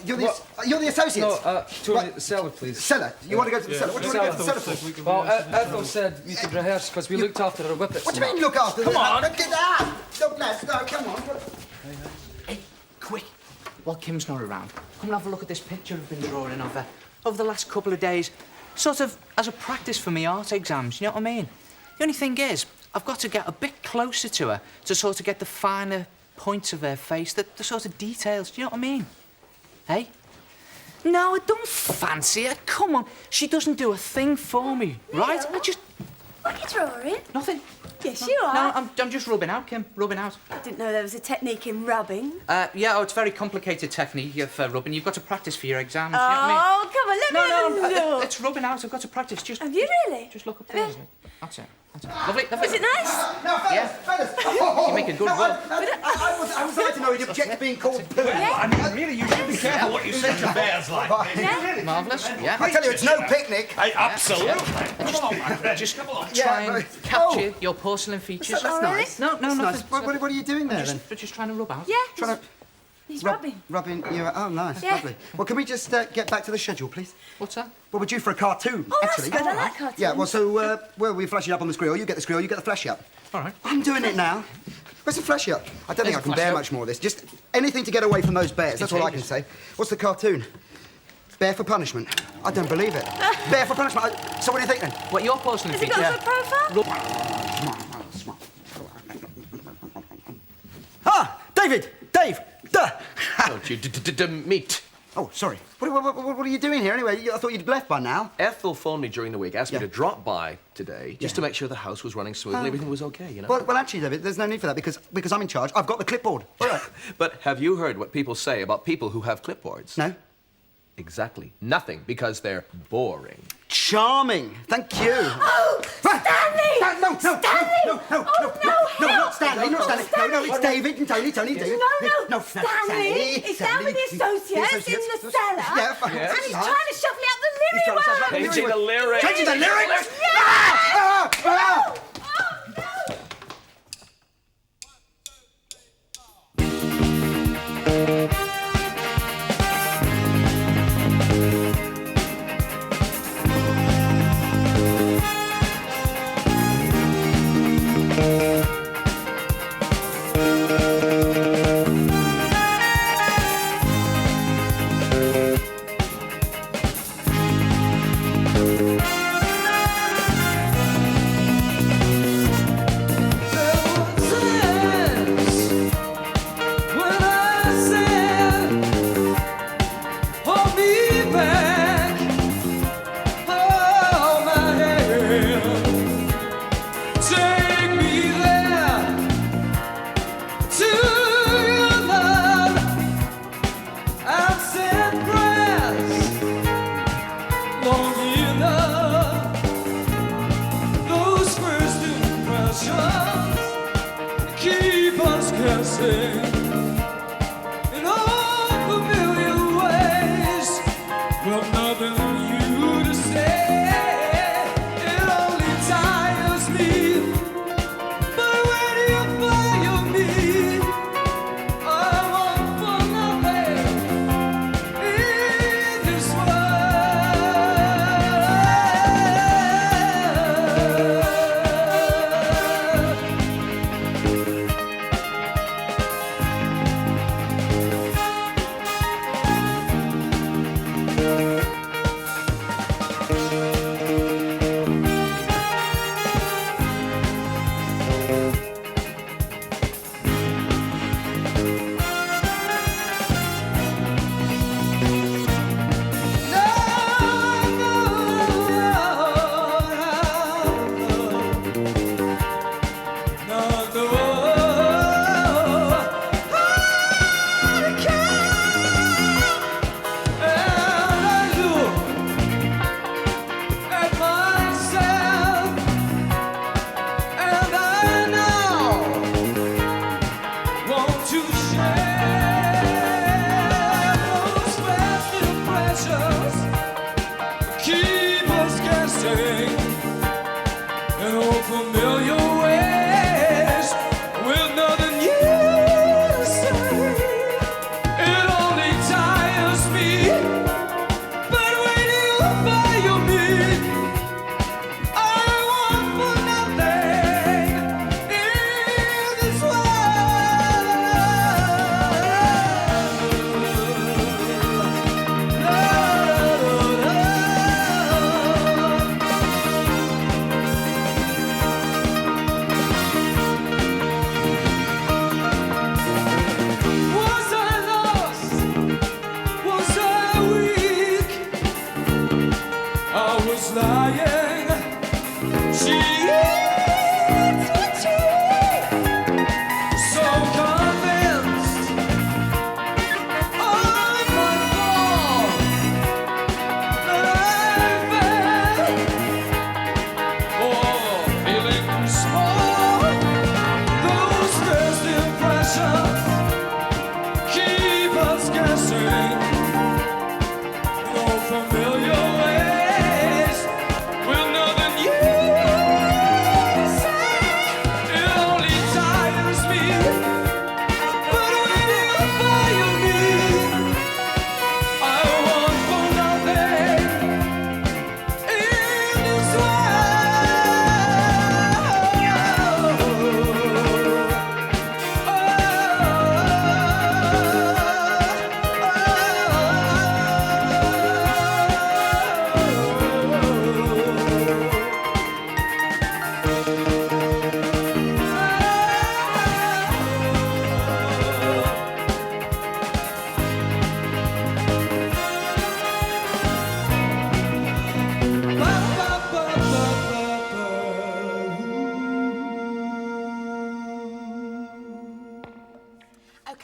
You're the associates? No, Tony, the cellar, please. Cellar? You want to go to the cellar? What do you want to go to the cellar for? Well, Ethel said you could rehearse because we looked after her whippets. What do you mean look after Come them? on! Get out! Look, lads, no, come on. Hey, quick, while Kim's not around, come and have a look at this picture I've been drawing of her over the last couple of days. Sort of as a practice for my art exams, you know what I mean? The only thing is, I've got to get a bit closer to her to sort of get the finer points of her face, the sort of details, do you know what I mean? Hey? No, I don't fancy her. Come on. She doesn't do a thing for me, right? I just... What are you drawing? Nothing. Yes, you are. No, I'm just rubbing out, Kim. Rubbing out. I didn't know there was a technique in rubbing. Yeah, it's a very complicated technique for rubbing. You've got to practice for your exams. Oh, come on, let me have a look. It's rubbing out. I've got to practice. Have you really? Just look up there. That's it. Lovely. Was it nice? No, fellas. You make a good work. I was like to know you'd object to being called poo. I mean, really, you should be careful what you say to bears like this. Marvellous. Yeah. I tell you, it's no picnic. Absolutely. Just try and capture your porcelain features. That's nice. No, That's nothing. nice. What are you doing there, then? Just trying to rub out. Yeah. Trying to... He's rubbing. Rubbing you. Oh, nice. Yeah. Lovely. Well, can we just get back to the schedule, please? What's that? Well, we're due for a cartoon, Oh, actually. that's good. I like cartoons. Yeah, well, so, we're flashing up on the screen. You get the screen, you get the flash up. All right. I'm doing it now. Where's the flash up? I don't think I can bear much more of this. Just anything to get away from those bears. That's all I can say. What's the cartoon? Bear for punishment. I don't believe it. Bear for punishment. So what do you think, then? What, your porcelain Has it features? got a good profile? Ah! David! Dave! Duh! Don't you meet? Oh, sorry. What are you doing here, anyway? I thought you'd left by now. Ethel phoned me during the week, asked me to drop by today, just to make sure the house was running smoothly, everything was okay, you know? Well, actually, David, there's no need for that, because I'm in charge. I've got the clipboard. All right. But have you heard what people say about people who have clipboards? No. Exactly. Nothing, because they're boring. Charming. Thank you. Oh, Stanley! No, Stanley! No, not Stanley, not Stanley. No, it's David and Tony, David. No, Stanley! He's down with the associates in the cellar. Yeah, and he's trying to shuffle out the lyric words. Changing the lyrics. Changing the lyrics? Yeah!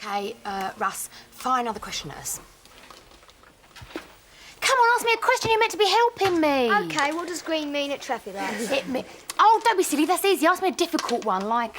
OK, Russ, fire another question at us. Come on, ask me a question. You're meant to be helping me. OK, what does green mean at traffic lights? Oh, don't be silly. That's easy. Ask me a difficult one, like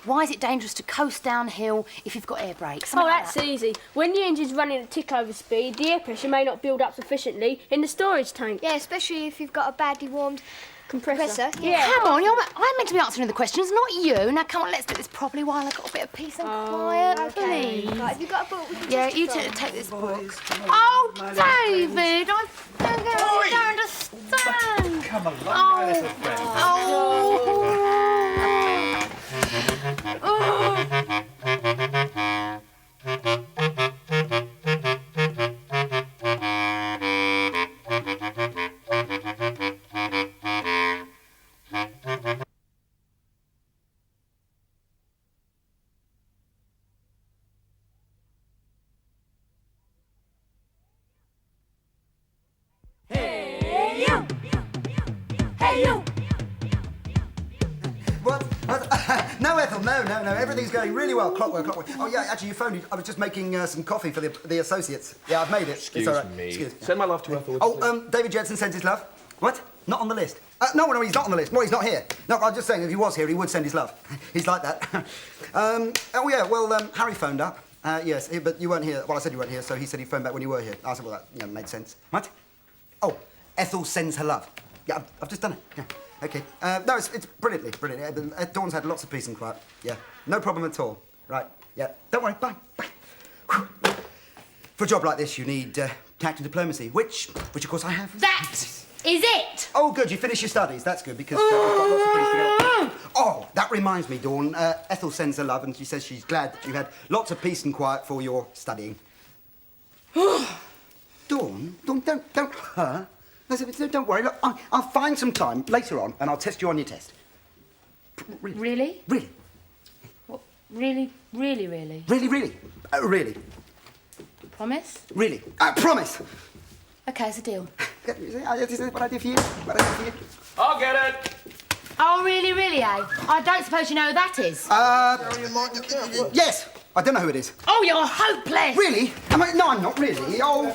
why is it dangerous to coast downhill if you've got air brakes? Oh, that's easy. When the engine's running at tick-over speed, the air pressure may not build up sufficiently in the storage tank. Yeah, especially if you've got a badly warmed compressor. Yeah. Come on, I'm meant to be answering the questions, not you. Now, come on, let's do this properly while I've got a bit of peace and quiet, please. Right, have you got a book? Yeah, you take this book. Oh, David, I don't understand. Come along, my little friend. No, Ethel, no. Everything's going really well. Clockwork. Oh, yeah, actually, you phoned me. I was just making some coffee for the associates. Yeah, I've made it. Excuse it's all right. me. Excuse me. Send my love to Ethel. Oh, David Jensen sends his love. What? Not on the list? No, he's not on the list. Well, he's not here. No, I'm just saying, if he was here, he would send his love. He's like that. Oh, yeah, well, Harry phoned up. Yes, but you weren't here. Well, I said you weren't here, so he said he'd phone back when you were here. I said, well, that made sense. What? Oh, Ethel sends her love. Yeah, I've just done it. Yeah. OK. No, it's brilliantly. Dawn's had lots of peace and quiet. Yeah, no problem at all. Right, yeah. Don't worry, bye. Whew. For a job like this, you need tact and diplomacy, which of course I have. That is it! Oh, good, you finished your studies. That's good, because we've got lots of things to go. Oh, that reminds me, Dawn. Ethel sends her love, and she says she's glad that you had lots of peace and quiet for your studying. Dawn, don't her. Don't worry, look, I'll find some time later on and I'll test you on your test. Really? Really. What? Really? Really. Really. Promise? Really. Promise. OK, it's a deal. Is that what I did for you? I'll get it. Oh, really, eh? I don't suppose you know who that is? Yes. I don't know who it is. Oh, you're hopeless. Really? No, I'm not really. Oh.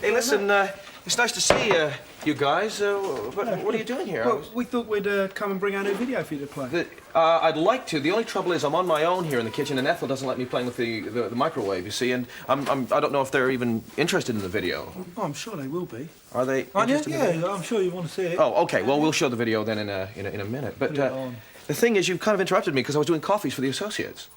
Hey, listen, it's nice to see you guys. What are you doing here? Well, we thought we'd come and bring our new video for you to play. I'd like to. The only trouble is I'm on my own here in the kitchen, and Ethel doesn't let me playing with the microwave, you see, and I don't know if they're even interested in the video. Oh, I'm sure they will be. Are they interested in the video? Yeah, I'm sure you want to see it. Oh, OK. Well, we'll show the video then in a minute. But the thing is, you've kind of interrupted me because I was doing coffees for the associates.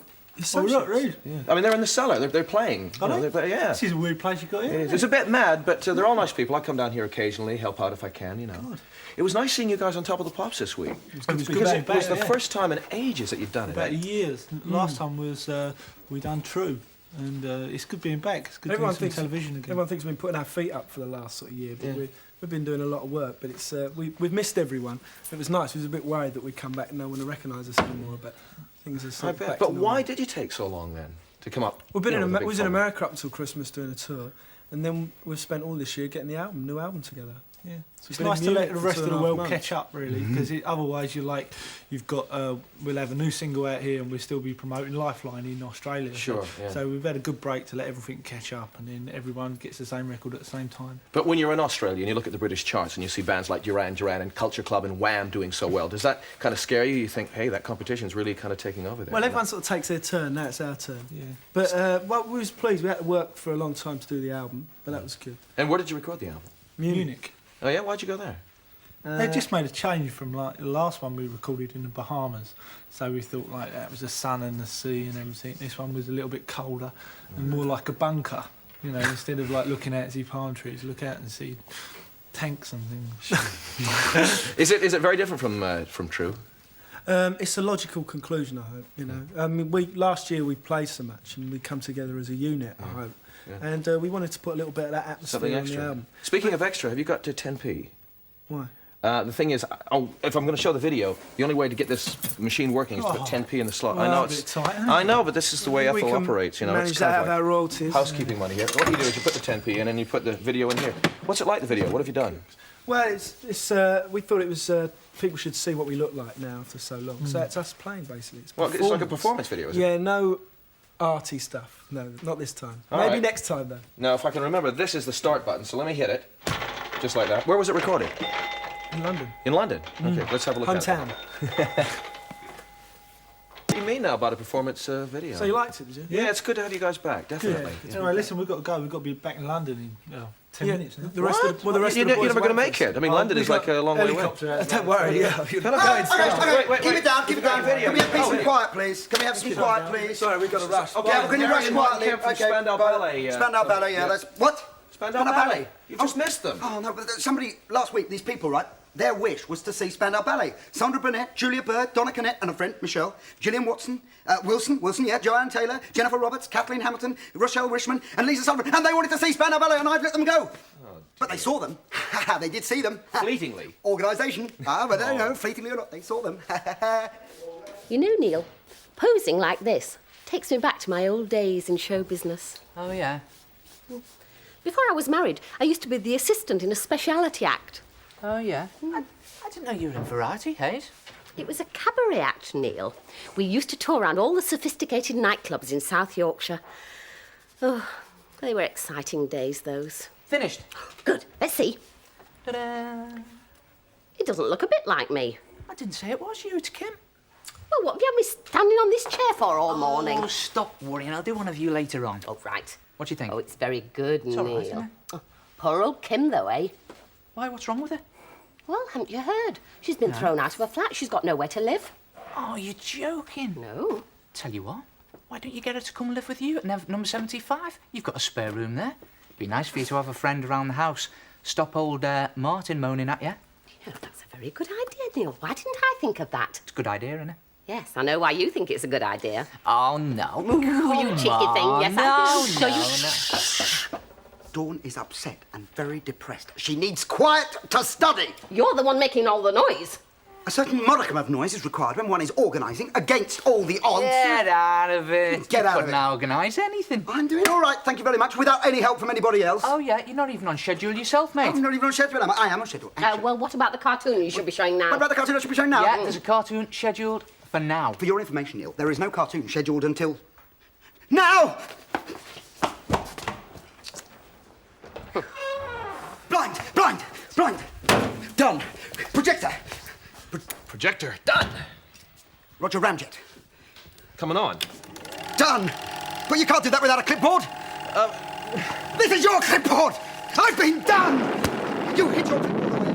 Oh, really? Yeah. I mean, they're in the cellar. They're playing. Are they? Yeah. This is a weird place you got here. It's a bit mad, but they're all nice people. I come down here occasionally, help out if I can, you know. God. It was nice seeing you guys on Top of the Pops this week. It was the first time in ages that you've done it. About years. Last time was we done True, and it's good being back. It's good doing some television again. Everyone thinks we've been putting our feet up for the last sort of year, but we've been doing a lot of work. But it's we've missed everyone. It was nice. We was a bit worried that we'd come back and no one would recognise us anymore, but things are sort of back to normal. But why did you take so long then to come up? We've been we was in America up until Christmas doing a tour, and then we've spent all this year getting the new album together. Yeah, so it's nice to let the rest of the world catch up, really, because otherwise you've got we'll have a new single out here and we'll still be promoting Lifeline in Australia. Sure. So we've had a good break to let everything catch up, and then everyone gets the same record at the same time. But when you're in Australia and you look at the British charts and you see bands like Duran Duran and Culture Club and Wham doing so well, does that kind of scare you? You think, hey, that competition's really kind of taking over there. Well, everyone sort of takes their turn. Now it's our turn. Yeah. But we was pleased. We had to work for a long time to do the album, but that was good. And where did you record the album? Munich. Oh yeah, why'd you go there? They just made a change from like the last one we recorded in the Bahamas, so we thought like that was the sun and the sea and everything. This one was a little bit colder and more like a bunker, you know. Instead of like looking out and see palm trees, look out and see tanks and things. Is it very different from True? It's a logical conclusion, I hope. You know, I mean, last year we played so much and we come together as a unit. I hope. Yeah. And we wanted to put a little bit of that atmosphere on the album. Speaking of extra, have you got to 10p? Why? The thing is, if I'm going to show the video, the only way to get this machine working is to put 10p in the slot. Well, I know it's it's tight, I know, but this is the way Ethel operates. You know, manage it's that kind out of of our royalties. Housekeeping money here. What you do is you put the 10p in and you put the video in here. What's it like, the video? What have you done? Well, we thought it was people should see what we look like now after so long. So it's us playing, basically. It's Well, it's like a performance video, is it? Yeah, no arty stuff. No, not this time. All Maybe right. next time, though. Now, if I can remember, this is the start button, so let me hit it. Just like that. Where was it recorded? In London. In London? Okay, let's have a look at it. Hometown. What do you mean now about a performance video? So you liked it, did you? Yeah, it's good to have you guys back, definitely. Yeah. Anyway, listen, we've got to go. We've got to be back in London in 10 minutes. Now. The rest of the boys you're never going to make it. I mean, London is like a long way away. Don't worry, yeah. Okay, keep it down, keep it down. Can we have peace and quiet, please? Can we have some quiet, please? Sorry, we've got to rush. Okay, can you rush quietly? Kemp from Spandau Ballet. Spandau Ballet, yeah. That's what? Spandau Ballet. You just missed them. Oh no, but somebody last week. These people, right? Their wish was to see Spandau Ballet. Sandra Burnett, Julia Bird, Donna Cannett, and a friend, Michelle, Gillian Wilson, yeah, Joanne Taylor, Jennifer Roberts, Kathleen Hamilton, Rochelle Richmond, and Lisa Sullivan, and they wanted to see Spandau Ballet, and I've let them go. But they saw them. They did see them. Fleetingly. Organisation. But you know, fleetingly or not, they saw them. You know, Neil, posing like this takes me back to my old days in show business. Oh, yeah? Before I was married, I used to be the assistant in a speciality act. Oh, yeah? I didn't know you were in variety, Hayes. It was a cabaret act, Neil. We used to tour around all the sophisticated nightclubs in South Yorkshire. Oh, they were exciting days, those. Finished. Good. Let's see. Ta-da! It doesn't look a bit like me. I didn't say it was you, it's Kim. Well, what have you had me standing on this chair for all morning? Oh, stop worrying. I'll do one of you later on. Oh, right. What do you think? Oh, it's very good, It's Neil. all right, isn't it? Oh, poor old Kim, though, eh? Why, what's wrong with her? Well, haven't you heard? She's been thrown out of her flat. She's got nowhere to live. Oh, you're joking. No. Tell you what, why don't you get her to come live with you at number 75? You've got a spare room there. Be nice for you to have a friend around the house. Stop old Martin moaning at you. Yeah, that's a very good idea, Neil. Why didn't I think of that? It's a good idea, isn't it? Yes, I know why you think it's a good idea. Oh, no. You cheeky thing. Yes, I do. No. Dawn is upset and very depressed. She needs quiet to study. You're the one making all the noise. A certain modicum of noise is required when one is organising against all the odds. Get out of it. Get out of it. You couldn't organise anything. I'm doing all right, thank you very much, without any help from anybody else. Oh, yeah, you're not even on schedule yourself, mate. I'm not even on schedule, am I? I am on schedule. Well, what about the cartoon you should be showing now? What about the cartoon I should be showing now? Yeah, there's a cartoon scheduled for now. For your information, Neil, there is no cartoon scheduled until... now! Blind! Blind! Blind! Done! Projector! Projector, done. Roger Ramjet. Coming on. Done! But you can't do that without a clipboard! This is your clipboard! I've been done! You hit your clipboard away.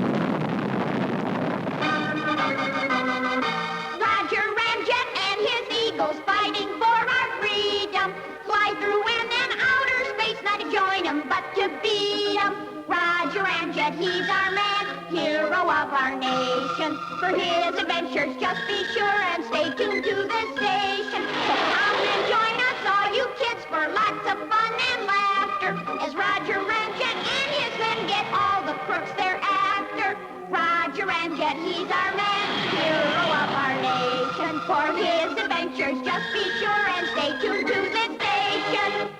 Roger Ramjet and his eagles fighting for our freedom. Fly through wind and outer space, not to join them, but to beat them. Roger Ramjet, he's our man, hero of our nation. For his adventures, just be sure and stay tuned to the station. So come and join us, all you kids, for lots of fun and laughter. As Roger Ramjet and his men get all the crooks they're after. Roger Ramjet, he's our man, hero of our nation. For his adventures, just be sure and stay tuned to the station.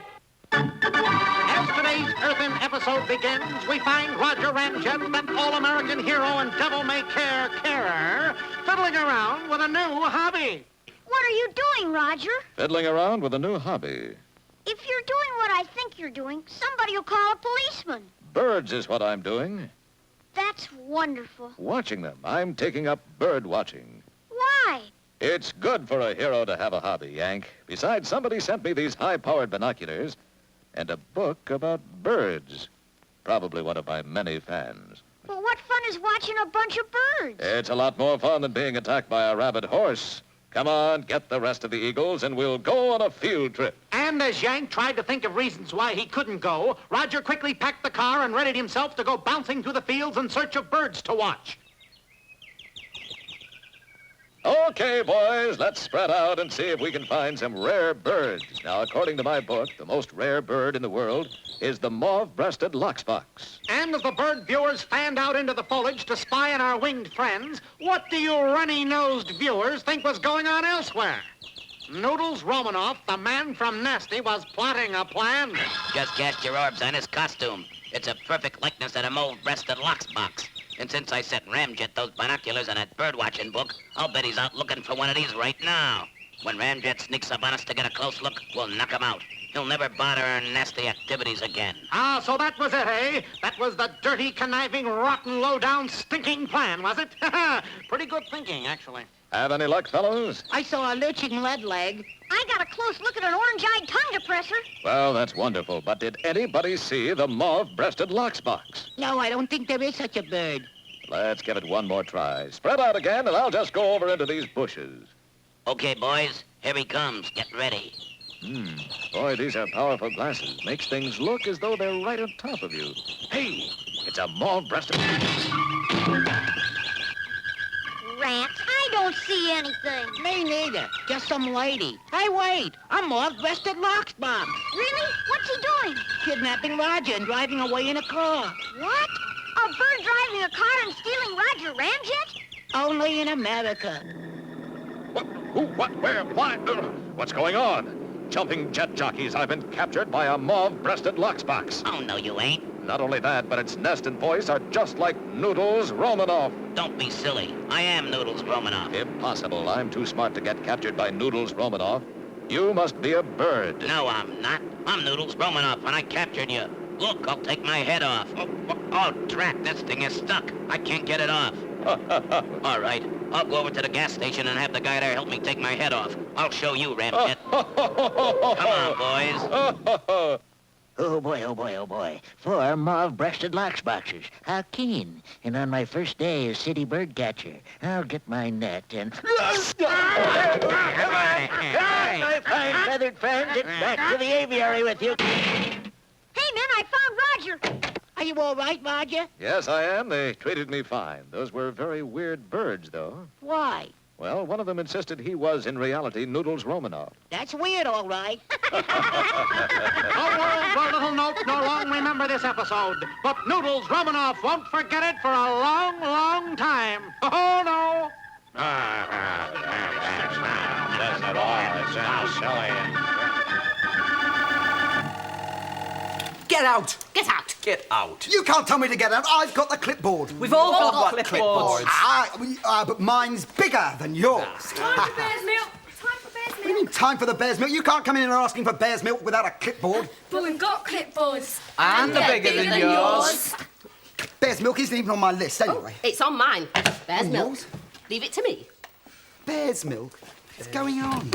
As today's Earthen episode begins, we find Roger Ramjet, that all-American hero and devil-may-care carer, fiddling around with a new hobby. What are you doing, Roger? Fiddling around with a new hobby. If you're doing what I think you're doing, somebody will call a policeman. Birds is what I'm doing. That's wonderful. Watching them. I'm taking up bird watching. Why? It's good for a hero to have a hobby, Yank. Besides, somebody sent me these high-powered binoculars and a book about birds. Probably one of my many fans. Well, what fun is watching a bunch of birds? It's a lot more fun than being attacked by a rabid horse. Come on, get the rest of the eagles, and we'll go on a field trip. And as Yank tried to think of reasons why he couldn't go, Roger quickly packed the car and readied himself to go bouncing through the fields in search of birds to watch. Okay, boys, let's spread out and see if we can find some rare birds. Now, according to my book, the most rare bird in the world is the mauve-breasted loxbox. And as the bird viewers fanned out into the foliage to spy on our winged friends, what do you runny-nosed viewers think was going on elsewhere? Noodles Romanoff, the man from Nasty, was plotting a plan. Just cast your orbs on his costume. It's a perfect likeness of a mauve-breasted loxbox. And since I set Ramjet those binoculars in that bird-watching book, I'll bet he's out looking for one of these right now. When Ramjet sneaks up on us to get a close look, we'll knock him out. He'll never bother our nasty activities again. Ah, so that was it, eh? That was the dirty, conniving, rotten, low-down, stinking plan, was it? Pretty good thinking, actually. Have any luck, fellows? I saw a lurching lead leg. I got a close look at an orange-eyed tongue depressor. Well, that's wonderful, but did anybody see the mauve-breasted loxbox? No, I don't think there is such a bird. Let's give it one more try. Spread out again, and I'll just go over into these bushes. Okay, boys, here he comes. Get ready. Boy, these are powerful glasses. Makes things look as though they're right on top of you. Hey, it's a mauve-breasted... Rats, I don't see anything. Me neither. Just some lady. Hey, wait. A mauve-breasted loxbox. Really? What's he doing? Kidnapping Roger and driving away in a car. What? A bird driving a car and stealing Roger Ramjet? Only in America. What? Who? What? Where? Why? What's going on? Jumping jet jockeys, I've been captured by a mauve-breasted loxbox. Oh, no, you ain't. Not only that, but its nest and voice are just like Noodles Romanoff. Don't be silly. I am Noodles Romanoff. Impossible. I'm too smart to get captured by Noodles Romanoff. You must be a bird. No, I'm not. I'm Noodles Romanoff, and I captured you. Look, I'll take my head off. Oh, drat, this thing is stuck. I can't get it off. All right, I'll go over to the gas station and have the guy there help me take my head off. I'll show you, Ramjet. Come on, boys. Oh, boy, oh, boy, oh, boy. 4 mauve-breasted loxboxers. How keen. And on my first day as city bird catcher, I'll get my net and... My fine feathered friends, it's back to the aviary with you. Hey, men, I found Roger. Are you all right, Roger? Yes, I am. They treated me fine. Those were very weird birds, though. Why? Well, one of them insisted he was, in reality, Noodles Romanoff. That's weird, all right. No world will little note nor long remember this episode, but Noodles Romanoff won't forget it for a long, long time. Oh, no. That's not all. It sounds silly. Get out! Get out! Get out. You can't tell me to get out. I've got the clipboard. We've all got clipboards. But mine's bigger than yours. Time for bear's milk. Time for bear's What do you mean, time for the bear's milk? You can't come in and asking for bear's milk without a clipboard. But we've got clipboards. And they're bigger than yours. Bear's milk isn't even on my list, anyway. It's on mine. Bear's On milk. yours? Leave it to me. Bear's milk? What's going on?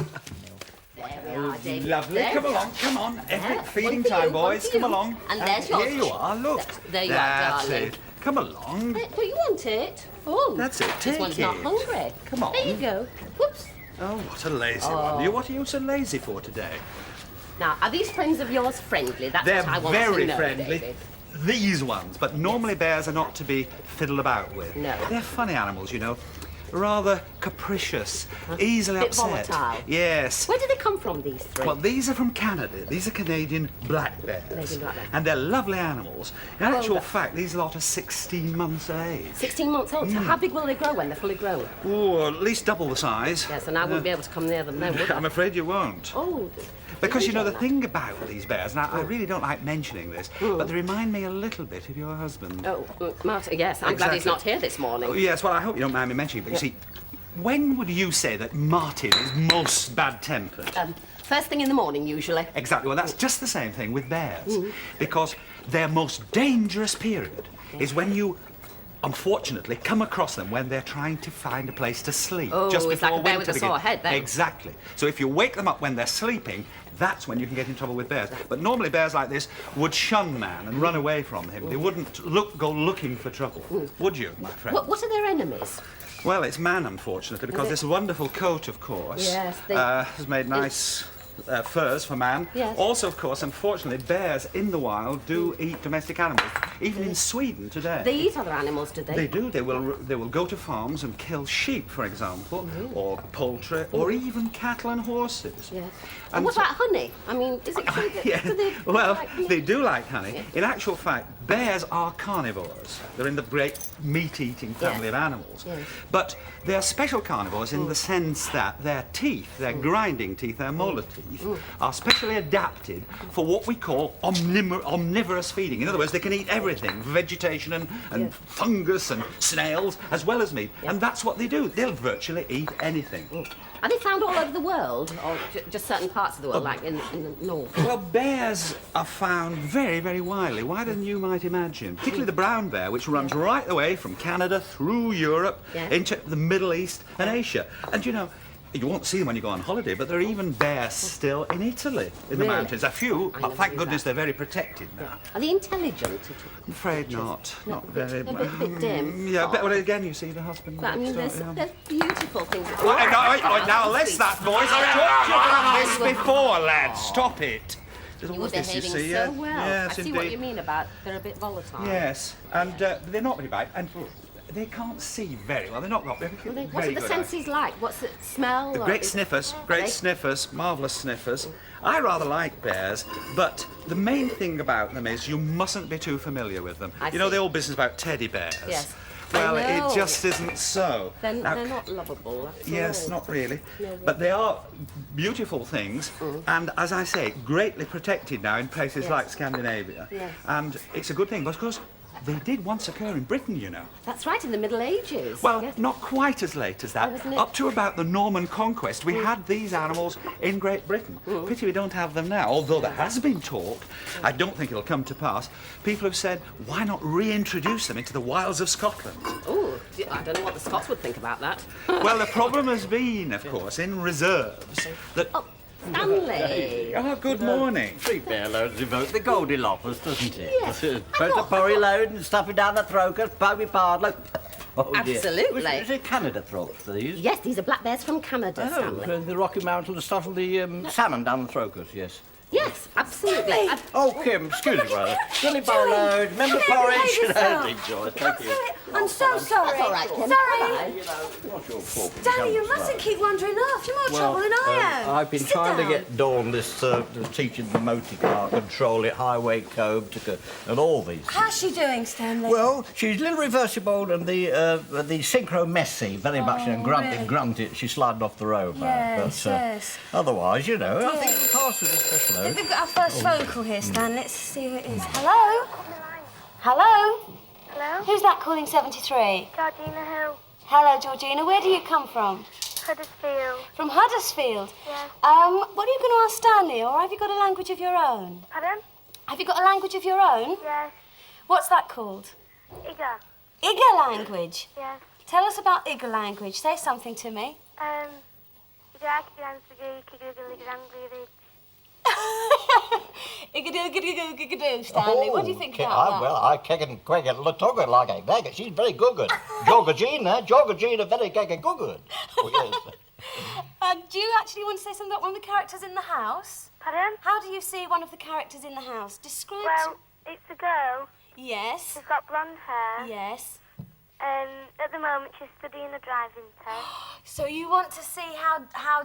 There we are, David. Lovely. There Come we along, are. come on. Epic Yeah. feeding One for time, you, one boys. for Come you. along. And there's yours. Here you are, look. There you are, That's darling. it. Come along. Do you want it? Oh, That's it. This Take one's it. not hungry. Come on. There you go. Whoops. Oh, what a lazy Oh. one. What are you so lazy for today? Now, are these friends of yours friendly? That's They're what I want very to know, friendly. David. These ones, but normally bears are not to be fiddled about with. No. They're funny animals, you know. Rather capricious, easily Bit upset. volatile. Yes. Where do they come from, these three? Well, these are from Canada. These are Canadian black bears. Canadian black bears. And they're lovely animals. In How actual old are- fact, these lot are 16 months of age. 16 months old. So how big will they grow when they're fully grown? Oh, at least double the size. Yes, and I wouldn't be able to come near them then, would I? I'm afraid you won't. Oh. Because, you know, the that. thing about these bears, and I really don't like mentioning this, Mm. but they remind me a little bit of your husband. Oh, Martin, yes, I'm glad he's Exactly. not here this morning. Oh, yes, well, I hope you don't mind me mentioning it, but you see, when would you say that Martin is most bad-tempered? First thing in the morning, usually. Exactly. Well, that's just the same thing with bears. Because their most dangerous period is when you, unfortunately, come across them when they're trying to find a place to sleep. Oh, just it's before like a bear winter with a sore begins. head then. Exactly. So if you wake them up when they're sleeping, that's when you can get in trouble with bears. But normally bears like this would shun man and run away from him. They wouldn't go looking for trouble. Would you, my friend? What are their enemies? Well, it's man, unfortunately, because this wonderful coat, of course, Yes, they- has made nice furs for man. Yes. Also, of course, unfortunately, bears in the wild do eat domestic animals. Even in Sweden today. They eat other animals, do they? They do. They will go to farms and kill sheep, for example, or poultry, or even cattle and horses. Yes. And And what so- about honey? I mean, is it true that Yeah. do they Well, like honey? they do like honey. In actual fact, bears are carnivores. They're in the great meat-eating family of animals. Yes. But they're special carnivores in the sense that their teeth, their grinding teeth, their molar teeth, are specially adapted for what we call omnivorous feeding. In other words, they can eat everything, vegetation and fungus and snails, as well as meat. And that's what they do. They'll virtually eat anything. Are they found all over the world, or just certain parts of the world, like in the north? Well, bears are found very, very widely, wider than you might imagine. Particularly the brown bear, which runs right away from Canada through Europe into the Middle East and Asia. And you know, you won't see them when you go on holiday, but there are even bears still in Italy, in the mountains. A few, but thank goodness they're very protected now. Are they intelligent? I'm afraid not. Not very. A bit dim. Yeah, but well, again, you see the husband. But I mean, there's beautiful things. Now, less that, boys. I've talked to you about this before, lads. Stop it. There's You were always this, you behaving see. so well. Yes, I see what you mean about they're a bit volatile. Yes, and they're not very bad, and they can't see very well. They're not very What's the good senses like? What's the smell? or Great is- sniffers, Are great they? sniffers, marvellous sniffers. I rather like bears, but the main thing about them is you mustn't be too familiar with them. You know the old business about teddy bears? Yes. Well, I know. it just isn't so. They're Now, not lovable. That's yes, all. not really. No, But they are beautiful things, and as I say, greatly protected now in places Yes. like Scandinavia. Yes. And it's a good thing, but of course, they did once occur in Britain, you know. That's right, in the Middle Ages. Well, Yes. not quite as late as that. wasn't it? Up to about the Norman conquest, we had these animals in Great Britain. Pity we don't have them now, although there has been talk. I don't think it'll come to pass. People have said, why not reintroduce them into the wilds of Scotland? Oh, I don't know what the Scots would think about that. Well, the problem has been, of course, in reserves that... Stanley! Oh, good morning. Three bear loads evoke the Goldilocks, doesn't it? Yes. Put a porry load and stuff it down the throat, Bobby Pardlow. Oh, dear. Absolutely. Is it Canada throats, these? Yes, these are black bears from Canada, Oh, Stanley. the Rocky Mountains and stuff, and the salmon down the throat, yes. Yes, absolutely. Oh, Kim, excuse me, brother. Silly bow load, remember porridge? Enjoy, thank you. I'm so sorry. That's all right, Ken. Sorry. What's your fault? Danny, you mustn't keep wandering off. You're more trouble than I am. I've been Sit trying down. to get Dawn this teaching the motor car, control it, highway code, and all these. How's she doing, Stanley? Well, she's a little reversible and the synchro messy, very much, and really? grunt it, she's sliding off the road. Yes, But yes. otherwise, you know, I Yeah. think the pass with a special I think we've got our first phone call here, Stan. Let's see who it is. Hmm. Hello? Hello? Hello? Who's that calling 73? Georgina Hill. Hello, Georgina. Where do you come from? Huddersfield. From Huddersfield? Yes. What are you going to ask Stanley, or have you got a language of your own? Pardon? Have you got a language of your own? Yes. What's that called? Iga. Iga language? Yes. Tell us about Iga language. Say something to me. Igadoo, Stanley. What do you think about that? Well, I can quite talk it like a bag. She's very good. Georgina, very good. Oh, yes. Do you actually want to say something about one of the characters in the house? Pardon? How do you see one of the characters in the house? Describe. Well, it's a girl. Yes. She's got blonde hair. Yes. At the moment, she's studying a driving test. So you want to see how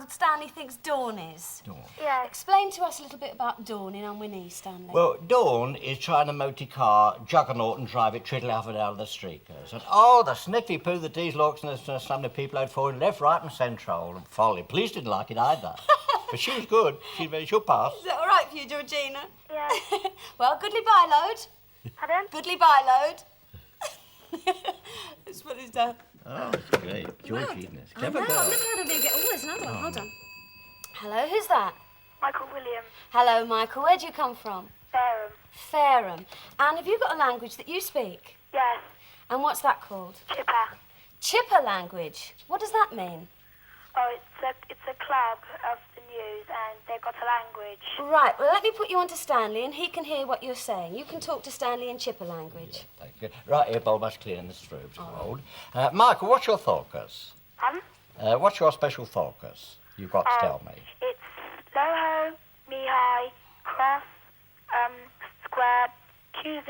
Stanley thinks Dawn is? Dawn. Yeah. Explain to us a little bit about Dawn in Unwin, Stanley. Well, Dawn is trying to motor car, juggernaut and drive it trickle off and down the streakers. And oh, the sniffy poo that these looks and some of the people out falling left, right and central. And folly. Police didn't like it either. But she was good. She'll pass. Is that all right for you, Georgina? Yeah. Well, goodly bye load. Pardon? Goodly bye load. That's what he's done. Oh, that's great. Georgina's I know, clever girl. I've never had a big... Oh, there's another one. Hold on. Hello, who's that? Michael Williams. Hello, Michael. Where do you come from? Fairham. Fairham. And have you got a language that you speak? Yes. And what's that called? Chipper. Chipper language. What does that mean? Oh, it's a club of the news, and they've got a language. Right, well, let me put you on to Stanley, and he can hear what you're saying. You can talk to Stanley in Chipper language. Thank you. Right here, Bulbash clearing the strobes of old. Michael, what's your focus? What's your special focus? You've got to tell me. It's low-ho, me-high, cross, square, cubed,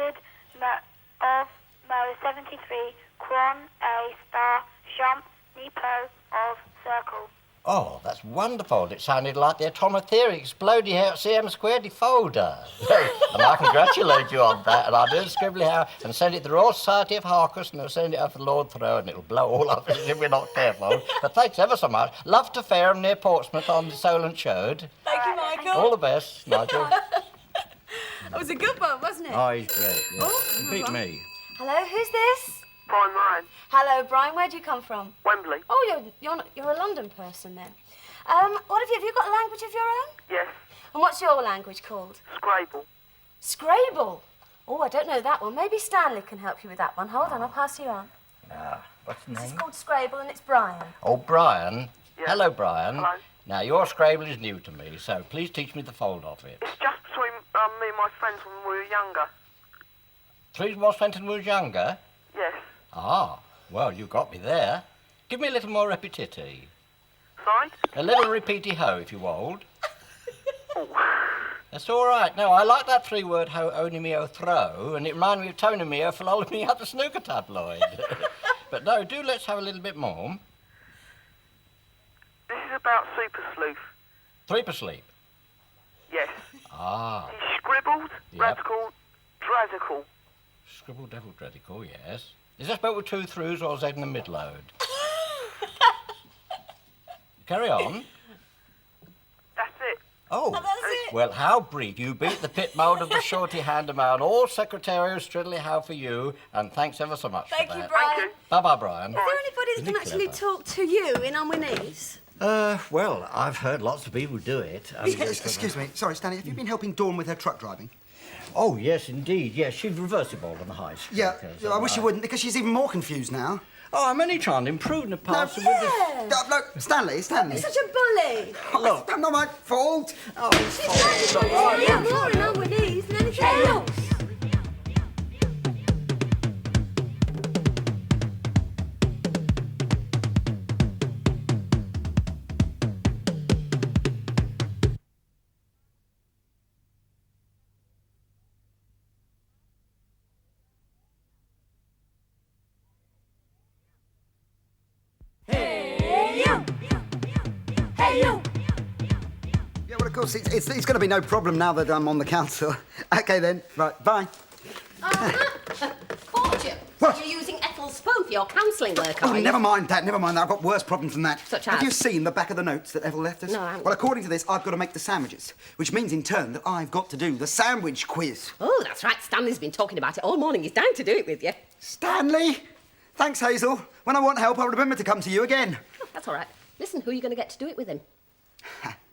of, mo, 73, quon, a, star, jump, nepo, of, circle. Oh, that's wonderful. It sounded like the atomic theory exploding out CM squared defolder. And I congratulate you on that. And I'll do the scribbly how and send it to the Royal Society of Harkers, and they'll send it up to Lord Throw, and it'll blow all up if we're not careful. But thanks ever so much. Love to Fareham near Portsmouth on the Solent Chode. Thank you, Michael. All the best, Nigel. That was a good one, wasn't it? Oh, he's great. Yeah. Oh, You beat right. me. Hello, who's this? Brian Ryan. Hello, Brian. Where do you come from? Wembley. Oh, you're a London person then. What have you got a language of your own? Yes. And what's your language called? Scrabble. Scrabble. Oh, I don't know that one. Maybe Stanley can help you with that one. Hold on, I'll pass you on. What's the This name? is called Scrabble and it's Brian. Oh, Brian. Yeah. Hello, Brian. Hello. Now, your Scrabble is new to me, so please teach me the fold of it. It's just between me and my friends when we were younger. Three more when we was younger? Yes. Ah, well, you got me there. Give me a little more repetiti. Sorry? A little repeaty-ho, if you wold. That's all right. No, I like that three-word ho, only me o throw, and it reminded me of Tony Meo following me up the snooker tabloid. But no, do let's have a little bit more. This is about Super Sleuth. Three for sleep. Yes. Ah. He scribbled, Yep. radical, drasical. Scribble devil dreadical, yes. Is that spelled with two throughs or Z in the mid-load? Carry on. That's it. Oh. That's it. Well, how brief. You beat the pit mode of the shorty hander man. All secretarial striddly how for you, and thanks ever so much Thank for you, that. Brian. Bye-bye, Brian. Is there anybody that can Really actually clever. talk to you in Unwinese? Well, I've heard lots of people do it. Excuse me. Sorry, Stanley, have you been helping Dawn with her truck driving? Oh, yes, indeed. Yes, she's reversible on the high street. Yeah, I wish you wouldn't, because she's even more confused now. Oh, I'm only trying to improve the past with Yeah. Look, Stanley. You're such a bully. Look, that's not my fault. Oh, She's trying to talk to you more in Unwinese than anything else. Yeah, well, of course, it's going to be no problem now that I'm on the council. OK, then. Right, bye. Fortune. What? You're using Ethel's phone for your counselling work, Oh, are you? never mind that. I've got worse problems than that. Such Have as? you seen the back of the notes that Ethel left us? No, I haven't. Well, according to this, I've got to make the sandwiches, which means in turn that I've got to do the sandwich quiz. Oh, that's right. Stanley's been talking about it all morning. He's down to do it with you. Stanley? Thanks, Hazel. When I want help, I'll remember to come to you again. Oh, that's all right. Listen, who are you going to get to do it with him?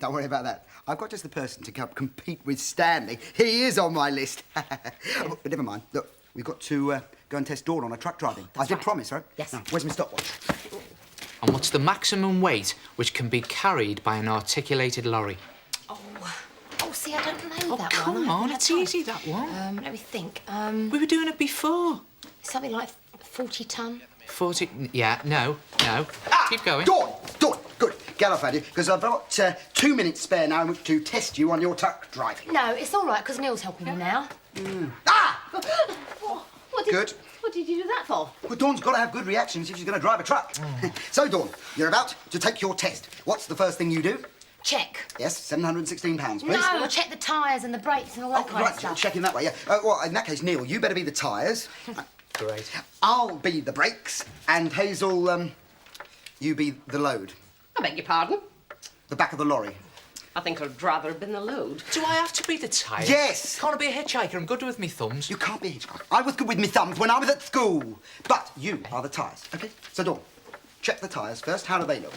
Don't worry about that. I've got just the person to compete with Stanley. He is on my list. Oh, but never mind. Look, we've got to go and test Dawn on her truck driving. I did promise, right? Yes. Now, where's my stopwatch? And what's the maximum weight which can be carried by an articulated lorry? Oh, see, I don't know that come one. on, it's easy, that one. Let me think. We were doing it before. Something like 40 ton. 40... Yeah, no. Keep going. Dawn! Good. Get off, Andy, because I've got 2 minutes spare now in which to test you on your truck driving. No, it's all right, because Neil's helping me now. Good. What did you do that for? Well, Dawn's got to have good reactions if she's going to drive a truck. So, Dawn, you're about to take your test. What's the first thing you do? Check. Yes, £716, please. No, I check the tyres and the brakes and all that kind of stuff. Checking that way, yeah. Well, in that case, Neil, you better be the tyres. Great. I'll be the brakes, and Hazel, you be the load. I beg your pardon? The back of the lorry. I think I'd rather have been the load. Do I have to be the tyre? Yes! Can't I be a hitchhiker? I'm good with me thumbs. You can't be a hitchhiker. I was good with me thumbs when I was at school. But you are the tyres, OK? So, Dawn, check the tyres first. How do they look?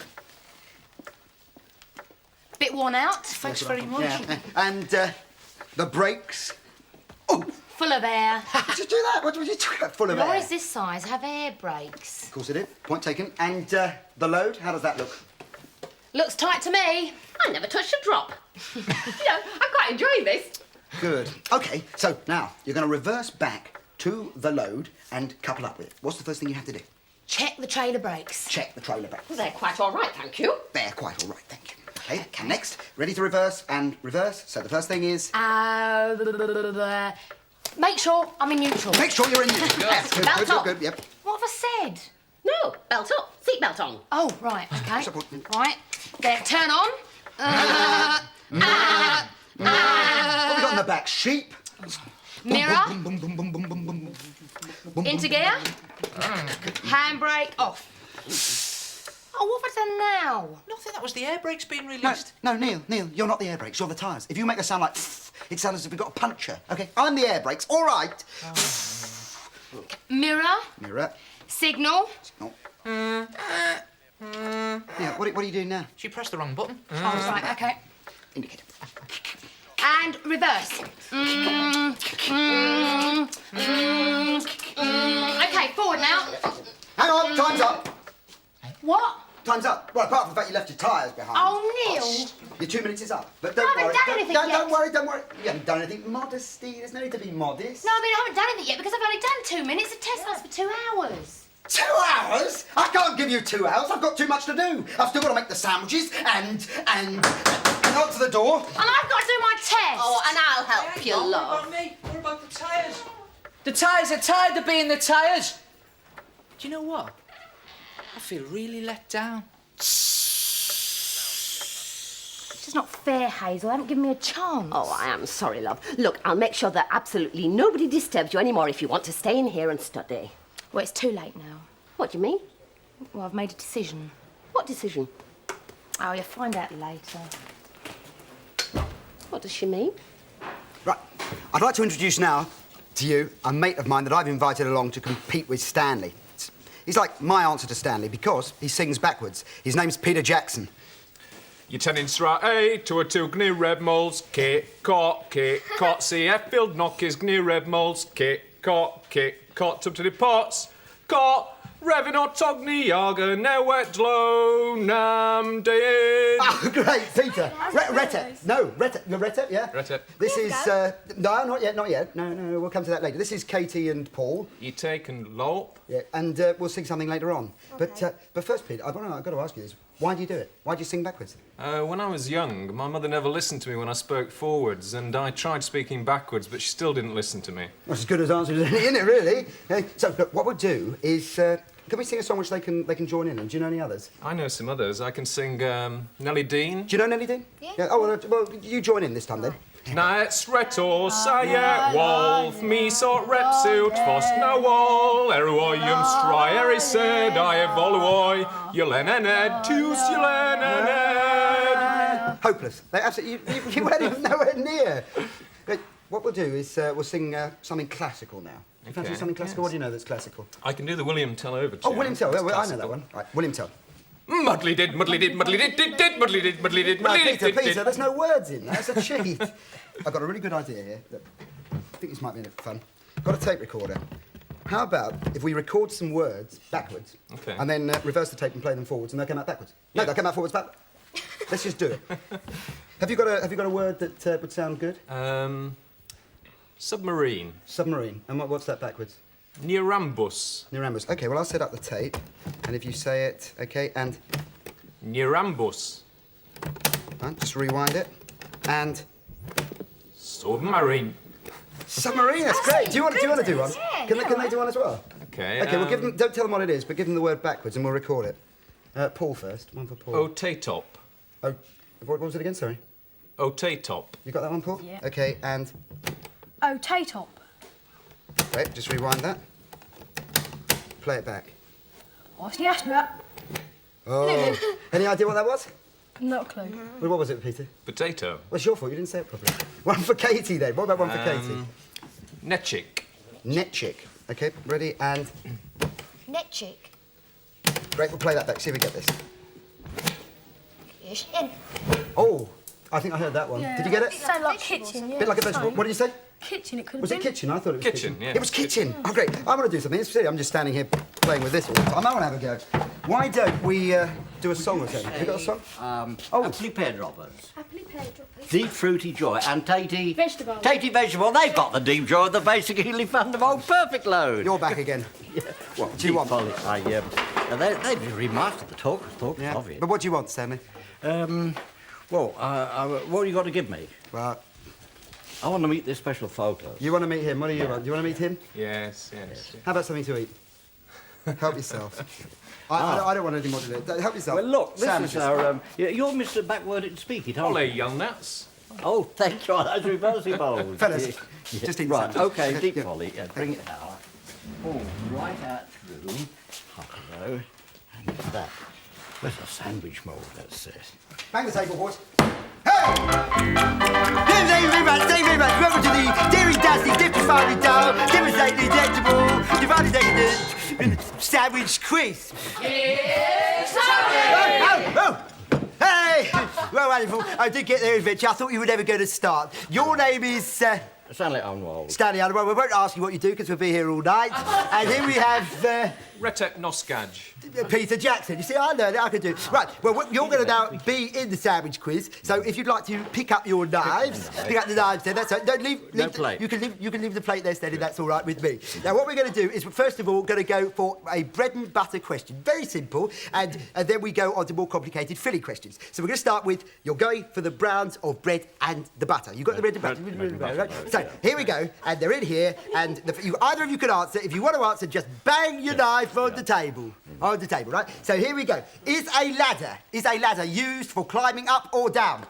Bit worn out. Thanks very much. Yeah. And the brakes. Full of air. How did you do that? What were you talking about? Full of air. Lorries this size have air brakes. Of course it did. Point taken. And the load, how does that look? Looks tight to me. I never touched a drop. I'm quite enjoying this. Good. OK, so now you're going to reverse back to the load and couple up with it. What's the first thing you have to do? Check the trailer brakes. Check the trailer brakes. They're quite all right, thank you. They're quite all right, thank you. OK, and next, ready to reverse and reverse. So the first thing is... Make sure I'm in neutral. Make sure you're in neutral. Yes, good, yep. What have I said? No, belt up, seatbelt on. Oh, right, OK. Right. There, turn on. What have we got in the back? Sheep? Mirror. Boom, boom, boom, boom, boom, boom, boom, boom. Into gear. Handbrake off. Oh, what have I done now? Nothing, that was the air brakes being released. No, Neil, you're not the air brakes, you're the tyres. If you make a sound like it sounds as if we've got a puncture, OK? I'm the air brakes, all right. Mirror. Signal. Yeah, what are you doing now? She pressed the wrong button. Oh, right, OK. Indicator. And reverse. OK, forward now. Hang on, time's up. What? Time's up. Well, apart from the fact you left your tyres behind. Oh, Neil. Your 2 minutes is up. But No, don't I haven't worry. done anything yet. Don't worry. You haven't done anything. Modesty. There's no need to be modest. No, I mean, I haven't done anything yet because I've only done 2 minutes. The test lasts for 2 hours. 2 hours? I can't give you 2 hours. I've got too much to do. I've still got to make the sandwiches and answer the door. And I've got to do my test. Oh, and I'll help you, love. What about me? What about the tyres? The tyres are tired of being the tyres. Do you know what? I feel really let down. It's just not fair, Hazel. They haven't given me a chance. Oh, I am sorry, love. Look, I'll make sure that absolutely nobody disturbs you anymore if you want to stay in here and study. Well, it's too late now. What do you mean? Well, I've made a decision. What decision? Oh, you'll find out later. What does she mean? Right. I'd like to introduce now to you a mate of mine that I've invited along to compete with Stanley. He's like my answer to Stanley because he sings backwards. His name's Peter Jackson. You're turning straight A to a two gny red moles, cot, see Field knock is gny red moles, cot, up to the pots, cot, revving hot togny yaga, now wet glow, nam day. Oh, great, Peter. Retta. No, Retta. You're Retta, yeah? Retta. This is, no, not yet. No, we'll come to that later. This is Katie and Paul. You take and lope. Yeah, and we'll sing something later on. Okay. But first, Peter, I've got to ask you this. Why do you do it? Why do you sing backwards? When I was young, my mother never listened to me when I spoke forwards, and I tried speaking backwards, but she still didn't listen to me. That's as good as answer as any, isn't it, really? So, look, what we'll do is, can we sing a song which they can join in? And do you know any others? I know some others. I can sing Nellie Dean. Do you know Nellie Dean? Yeah. Oh, well, you join in this time, then. Nets retor saie wolf me sort repsuit fost no wall eruoyum stry said I evoluoi yulenened tus yulenened. Hopeless. They absolutely you weren't even nowhere near. But what we'll do is we'll sing something classical now. You fancy something classical? What do you know that's classical? I can do the William Tell Overture. Oh, William Tell. Well, I know that one. Right, William Tell. Muddly did, muddly did, muddly did, muddly did, muddly did, muddly did. Peter, there's no words in there. That's a cheat. I've got a really good idea here. Look, I think this might be a bit fun. I've got a tape recorder. How about if we record some words backwards, and then reverse the tape and play them forwards, and they'll come out backwards? No, they'll come out forwards backwards. Let's just do it. Have you got a word that would sound good? Submarine. Submarine. And what's that backwards? Nearambus. Nearambus. OK, well, I'll set up the tape, and if you say it, OK, and... Nearambus. And just rewind it, and... Submarine. Submarine, that's great. Do you want to do one? Yeah, Can they do one as well? OK. OK, well, give them, don't tell them what it is, but give them the word backwards, and we'll record it. Paul first. One for Paul. O-tay-top. Oh, what was it again, sorry? O-tay-top. You got that one, Paul? Yeah. OK, and... Oh, Tay-top. Wait, just rewind that. Play it back. What's he asked me that? Oh. Any idea what that was? Not a clue. Well, what was it, Peter? Potato. Well, it's your fault. You didn't say it properly. One for Katie, then. What about one for Katie? Netchick. Netchick. OK, ready, and... Netchick. Great, we'll play that back. See if we get this. Kitchen. Oh, I think I heard that one. Yeah. Did you get it? Sound like kitchen, yeah. Bit like a vegetable. What did you say? Kitchen, it could have Was been. it kitchen? I thought it was Kitchen, yeah. It was kitchen. Oh, great. I want to do something. It's silly. I'm just standing here playing with this all the time. I want to have a go. Why don't we do a song or something? Have you got a song? Happily Pear Droppers. Happily Pear Droppers. Deep Fruity Joy and Tatey... Vegetable. Tatey Vegetable. They've got the deep joy of the basic Ely Thunderbolt Perfect Load. You're back again. Yeah. What do you want? They've remastered the talk of it. But what do you want, Stanley? What have you got to give me? Well, I want to meet this special photo. you want to meet him. What do you want? Do you want to meet him? Yes. How about something to eat? Help yourself. I don't want anything more to do. Help yourself. Well, look, this Sandwiches. is our... you're Mr. Backward at Speak It, aren't you? Ollie, young nuts. Oh, thank you. That's reversing bowl. Fellas, just eat the Right, sandwich. OK, deep volley. Yeah, bring it down. Oh, right out through. Half a row. And that. Where's the sandwich mould? That's it. Bang the table, boys. Hey! Thank you very much. Welcome to the Dairy Dusty, Dipper Farming Dough, demonstrating injectable, divided decadent sandwich quiz. Oh! Hey! Well, wonderful. I did get there eventually. I thought you were never going to start. Your name is... Stanley Unwin. Stanley Unwin. We won't ask you what you do because we'll be here all night. And then we have... Retek Noskaj. Peter Jackson. You see, I learned it. I could do. Right. Well, you're going to now be in the sandwich quiz. So if you'd like to pick up your knives, pick up the knives there. That's right. Don't leave. No plate. You can leave the plate there, Steady. That's all right with me. Now, what we're going to do is, first of all, going to go for a bread and butter question. Very simple. And then we go on to more complicated filling questions. So we're going to start with you're going for the browns of bread and the butter. You've got the bread and butter. Right? So here we go. And they're in here. And either of you can answer. If you want to answer, just bang your knife on the table. On the table, right? So here we go. Is a ladder used for climbing up or down?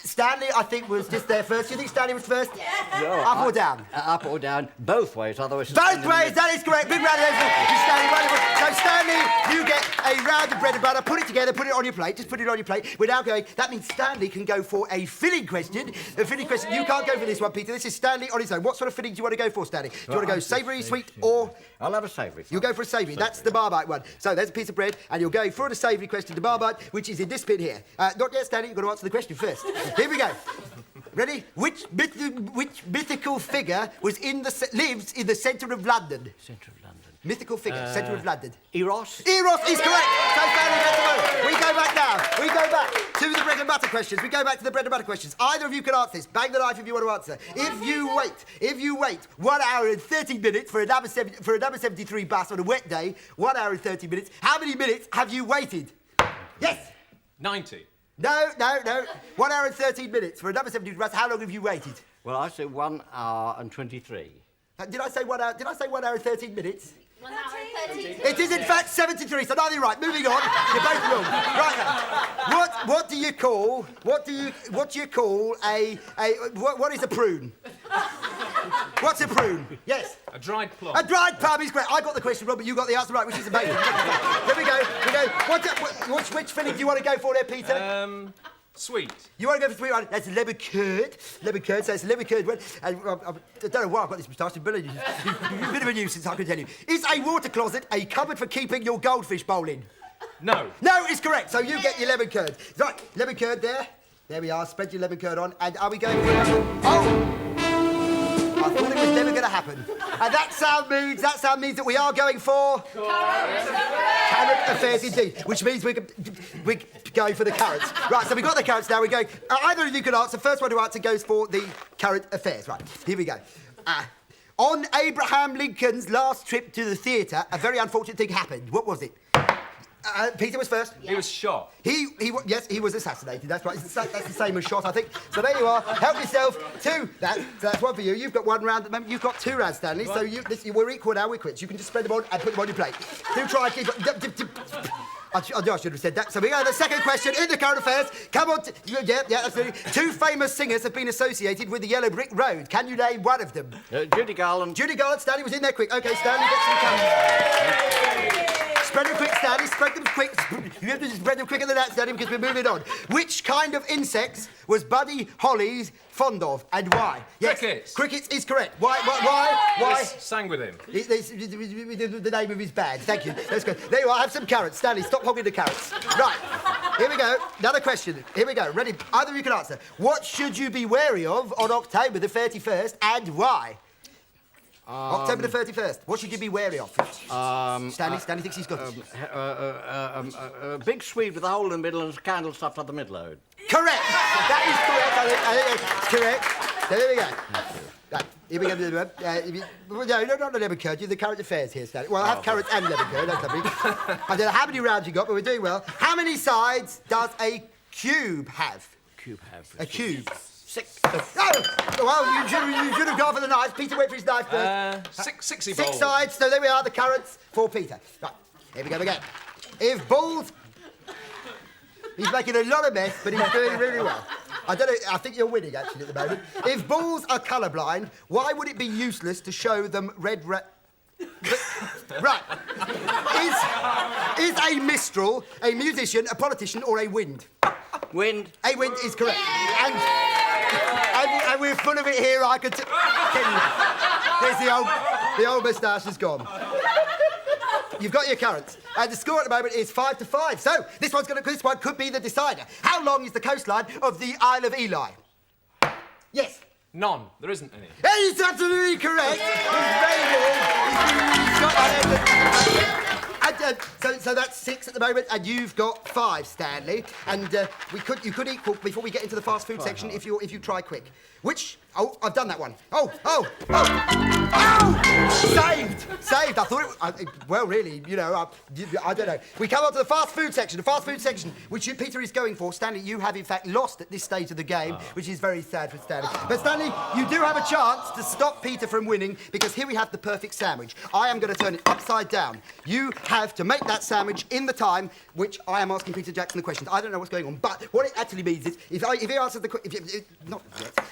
Stanley, I think, was just there first. Do you think Stanley was first? Yeah. No, up or down? Up or down. Both ways, otherwise... Both ways, that is correct. Big round of applause to Stanley. Wonderful. So, Stanley, you get a round of bread and butter. Put it together, put it on your plate. Just put it on your plate. We're now going... That means Stanley can go for a filling question. A filling question. You can't go for this one, Peter. This is Stanley on his own. What sort of filling do you want to go for, Stanley? Do you want to go savoury, sweet, or... I'll have a savoury. You'll go for a savoury. That's the Marmite one. So there's a piece of bread, and you're going for the savoury question, the Marmite, which is in this bin here. Not yet, Stanley. You've got to answer the question first. Here we go. Ready? Which mythical figure lives in the centre of London? Centre of London. Mythical figure, centre of London. Eros? Eros is correct. So Stanley gets the vote. We go back now. We go back to the bread and butter questions. Either of you can answer this. Bang the knife if you want to answer. If you wait 1 hour and 30 minutes for a number 73 bus on a wet day, 1 hour and 30 minutes, how many minutes have you waited? Yes. 90. No. 1 hour and 13 minutes for a number 73 bus. How long have you waited? Well, I said 1 hour and 23. Did I say 1 hour? Did I say 1 hour and 13 minutes? 1 hour and 13. It is in fact 73. So neither right. Moving on. You're both wrong. Right now. What do you call what is a prune? What's a prune? Yes. A dried plum. A dried plum is great. I got the question wrong, but you got the answer right, which is amazing. Here we go. Which filling do you want to go for there, Peter? Sweet. You want to go for sweet one? That's lemon curd. So it's a lemon curd one. And I don't know why I've got this moustache. You're a bit of a nuisance, I can tell you. Is a water closet a cupboard for keeping your goldfish bowl in? No. No, it's correct. So you get your lemon curd. Right, lemon curd there. There we are. Spread your lemon curd on. And are we going for... Oh! I thought it was never going to happen. And that sound means that we are going for... Carrot affairs indeed, which means we're going for the carrots. Right, so we've got the carrots now. We're going... either of you can answer. First one to answer goes for the carrot affairs. Right, here we go. On Abraham Lincoln's last trip to the theatre, a very unfortunate thing happened. What was it? Peter was first. He was shot. Yes, he was assassinated. That's right. That's the same as shot, I think. So there you are. Help yourself to that. So that's one for you. You've got 1 round at the moment. You've got 2 rounds, Stanley. Right. So we're equal now. We're quits. You can just spread them on and put them on your plate. Do try and keep it. I should have said that. So we go to the second question in the current affairs. Come on. Yeah, absolutely. 2 famous singers have been associated with the Yellow Brick Road. Can you name one of them? Judy Garland. Judy Garland. Stanley was in there quick. OK, Stanley, get some carrots. Spread them quick, Stanley. Spread them quick. You have to spread them quicker than that, Stanley, because we're moving on. Which kind of insects was Buddy Holly fond of, and why? Yes. Crickets. Crickets is correct. Why? Just sang with him. The name of his band. Thank you. That's good. There you are. Have some carrots. Stanley, stop hogging the carrots. Right. Here we go. Another question. Here we go. Ready? Either of you can answer. What should you be wary of on October the 31st, and why? October the 31st. What should you be wary of? Stanley thinks he's got it. A big Swede with a hole in the middle and a candle stuffed up the middle. Correct. That is correct. Correct. There we go. Right, here we go. No, not the lemon curd. You the carrot affairs here, Stanley. Well, I have carrots and lemon curd. That's lovely. I don't know how many rounds you got, but we're doing well. How many sides does a cube have? Cube have. A cube. 6. Oh, well, you should have gone for the knife. Peter went for his knife first. 6 6 sides, so there we are, the carrots for Peter. Right, here we go again. If balls... He's making a lot of mess, but he's doing really well. I don't know, I think you're winning, actually, at the moment. If balls are colourblind, why would it be useless to show them red... Right. Is a minstrel a musician, a politician, or a wind? Wind. A wind is correct. And we're full of it here, I could... There's the old moustache is gone. You've got your carrots. And the score at the moment is 5-5. So, this one could be the decider. How long is the coastline of the Isle of Ely? Yes. None. There isn't any. He's absolutely correct. He's very good. He's got that. So that's 6 at the moment, and you've got 5, Stanley. And you could equal before we get into the fast food section if you try quick. Which? Oh, I've done that one. Oh! Saved! I thought it. Well, really, you know, I don't know. We come on to the fast food section. The fast food section, which Peter is going for. Stanley, you have in fact lost at this stage of the game, which is very sad for Stanley. But Stanley, you do have a chance to stop Peter from winning because here we have the perfect sandwich. I am going to turn it upside down. You have to make that sandwich in the time which I am asking Peter Jackson the questions. I don't know what's going on, but what it actually means is if he answers the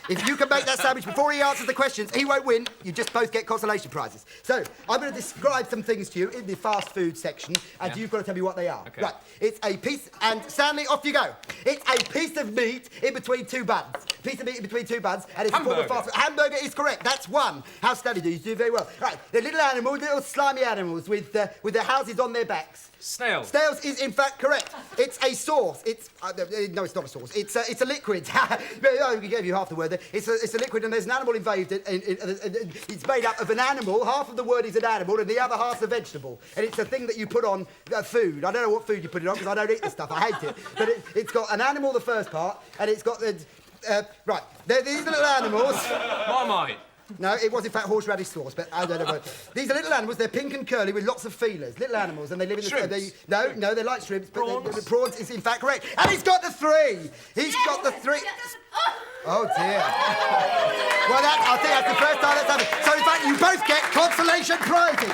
if you can make that sandwich before he answers the questions, he won't win. You just both get consolation prizes. So I'm going to describe some things to you in the fast food section, and you've got to tell me what they are. Okay. Right. It's a piece, and Stanley, off you go. It's a piece of meat in between 2 buns. A piece of meat in between 2 buns, and it's a form of fast food. Hamburger is correct. That's 1. How's Stanley do? You do very well. Right. They're little animals, little slimy animals with their houses on their backs. Snails. Snails is in fact correct. It's a sauce. It's no, it's not a sauce. It's a liquid. I gave you half the word there. It's a liquid, and there's an animal involved. It's made up of an animal. Half of the word is an animal, and the other half's a vegetable. And it's a thing that you put on food. I don't know what food you put it on because I don't eat this stuff. I hate it. But it's got an animal, the first part, and it's got the right. These little animals. Marmite. No, it was in fact horseradish sauce, but I don't know. These are little animals. They're pink and curly with lots of feelers. Little animals, and they live in the... No, they're like shrimps, but the prawns is in fact correct. And he's got the 3. He's got the 3. Oh dear. Well, I think that's the first time that's happened. So in fact, you both get consolation prizes.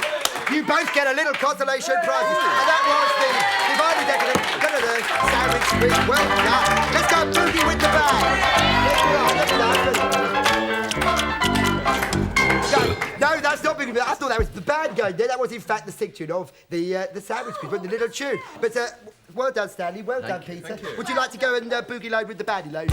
You both get a little consolation prizes, and that was the divided decadent sandwich. Well done. Let's go boogie with the bag. No, that's not big. I thought that was the bad guy there. That was, in fact, the sick tune of the sandwich people, the little tune. But well done, Stanley. Well done, Peter. Would you like to go and boogie load with the baddie load?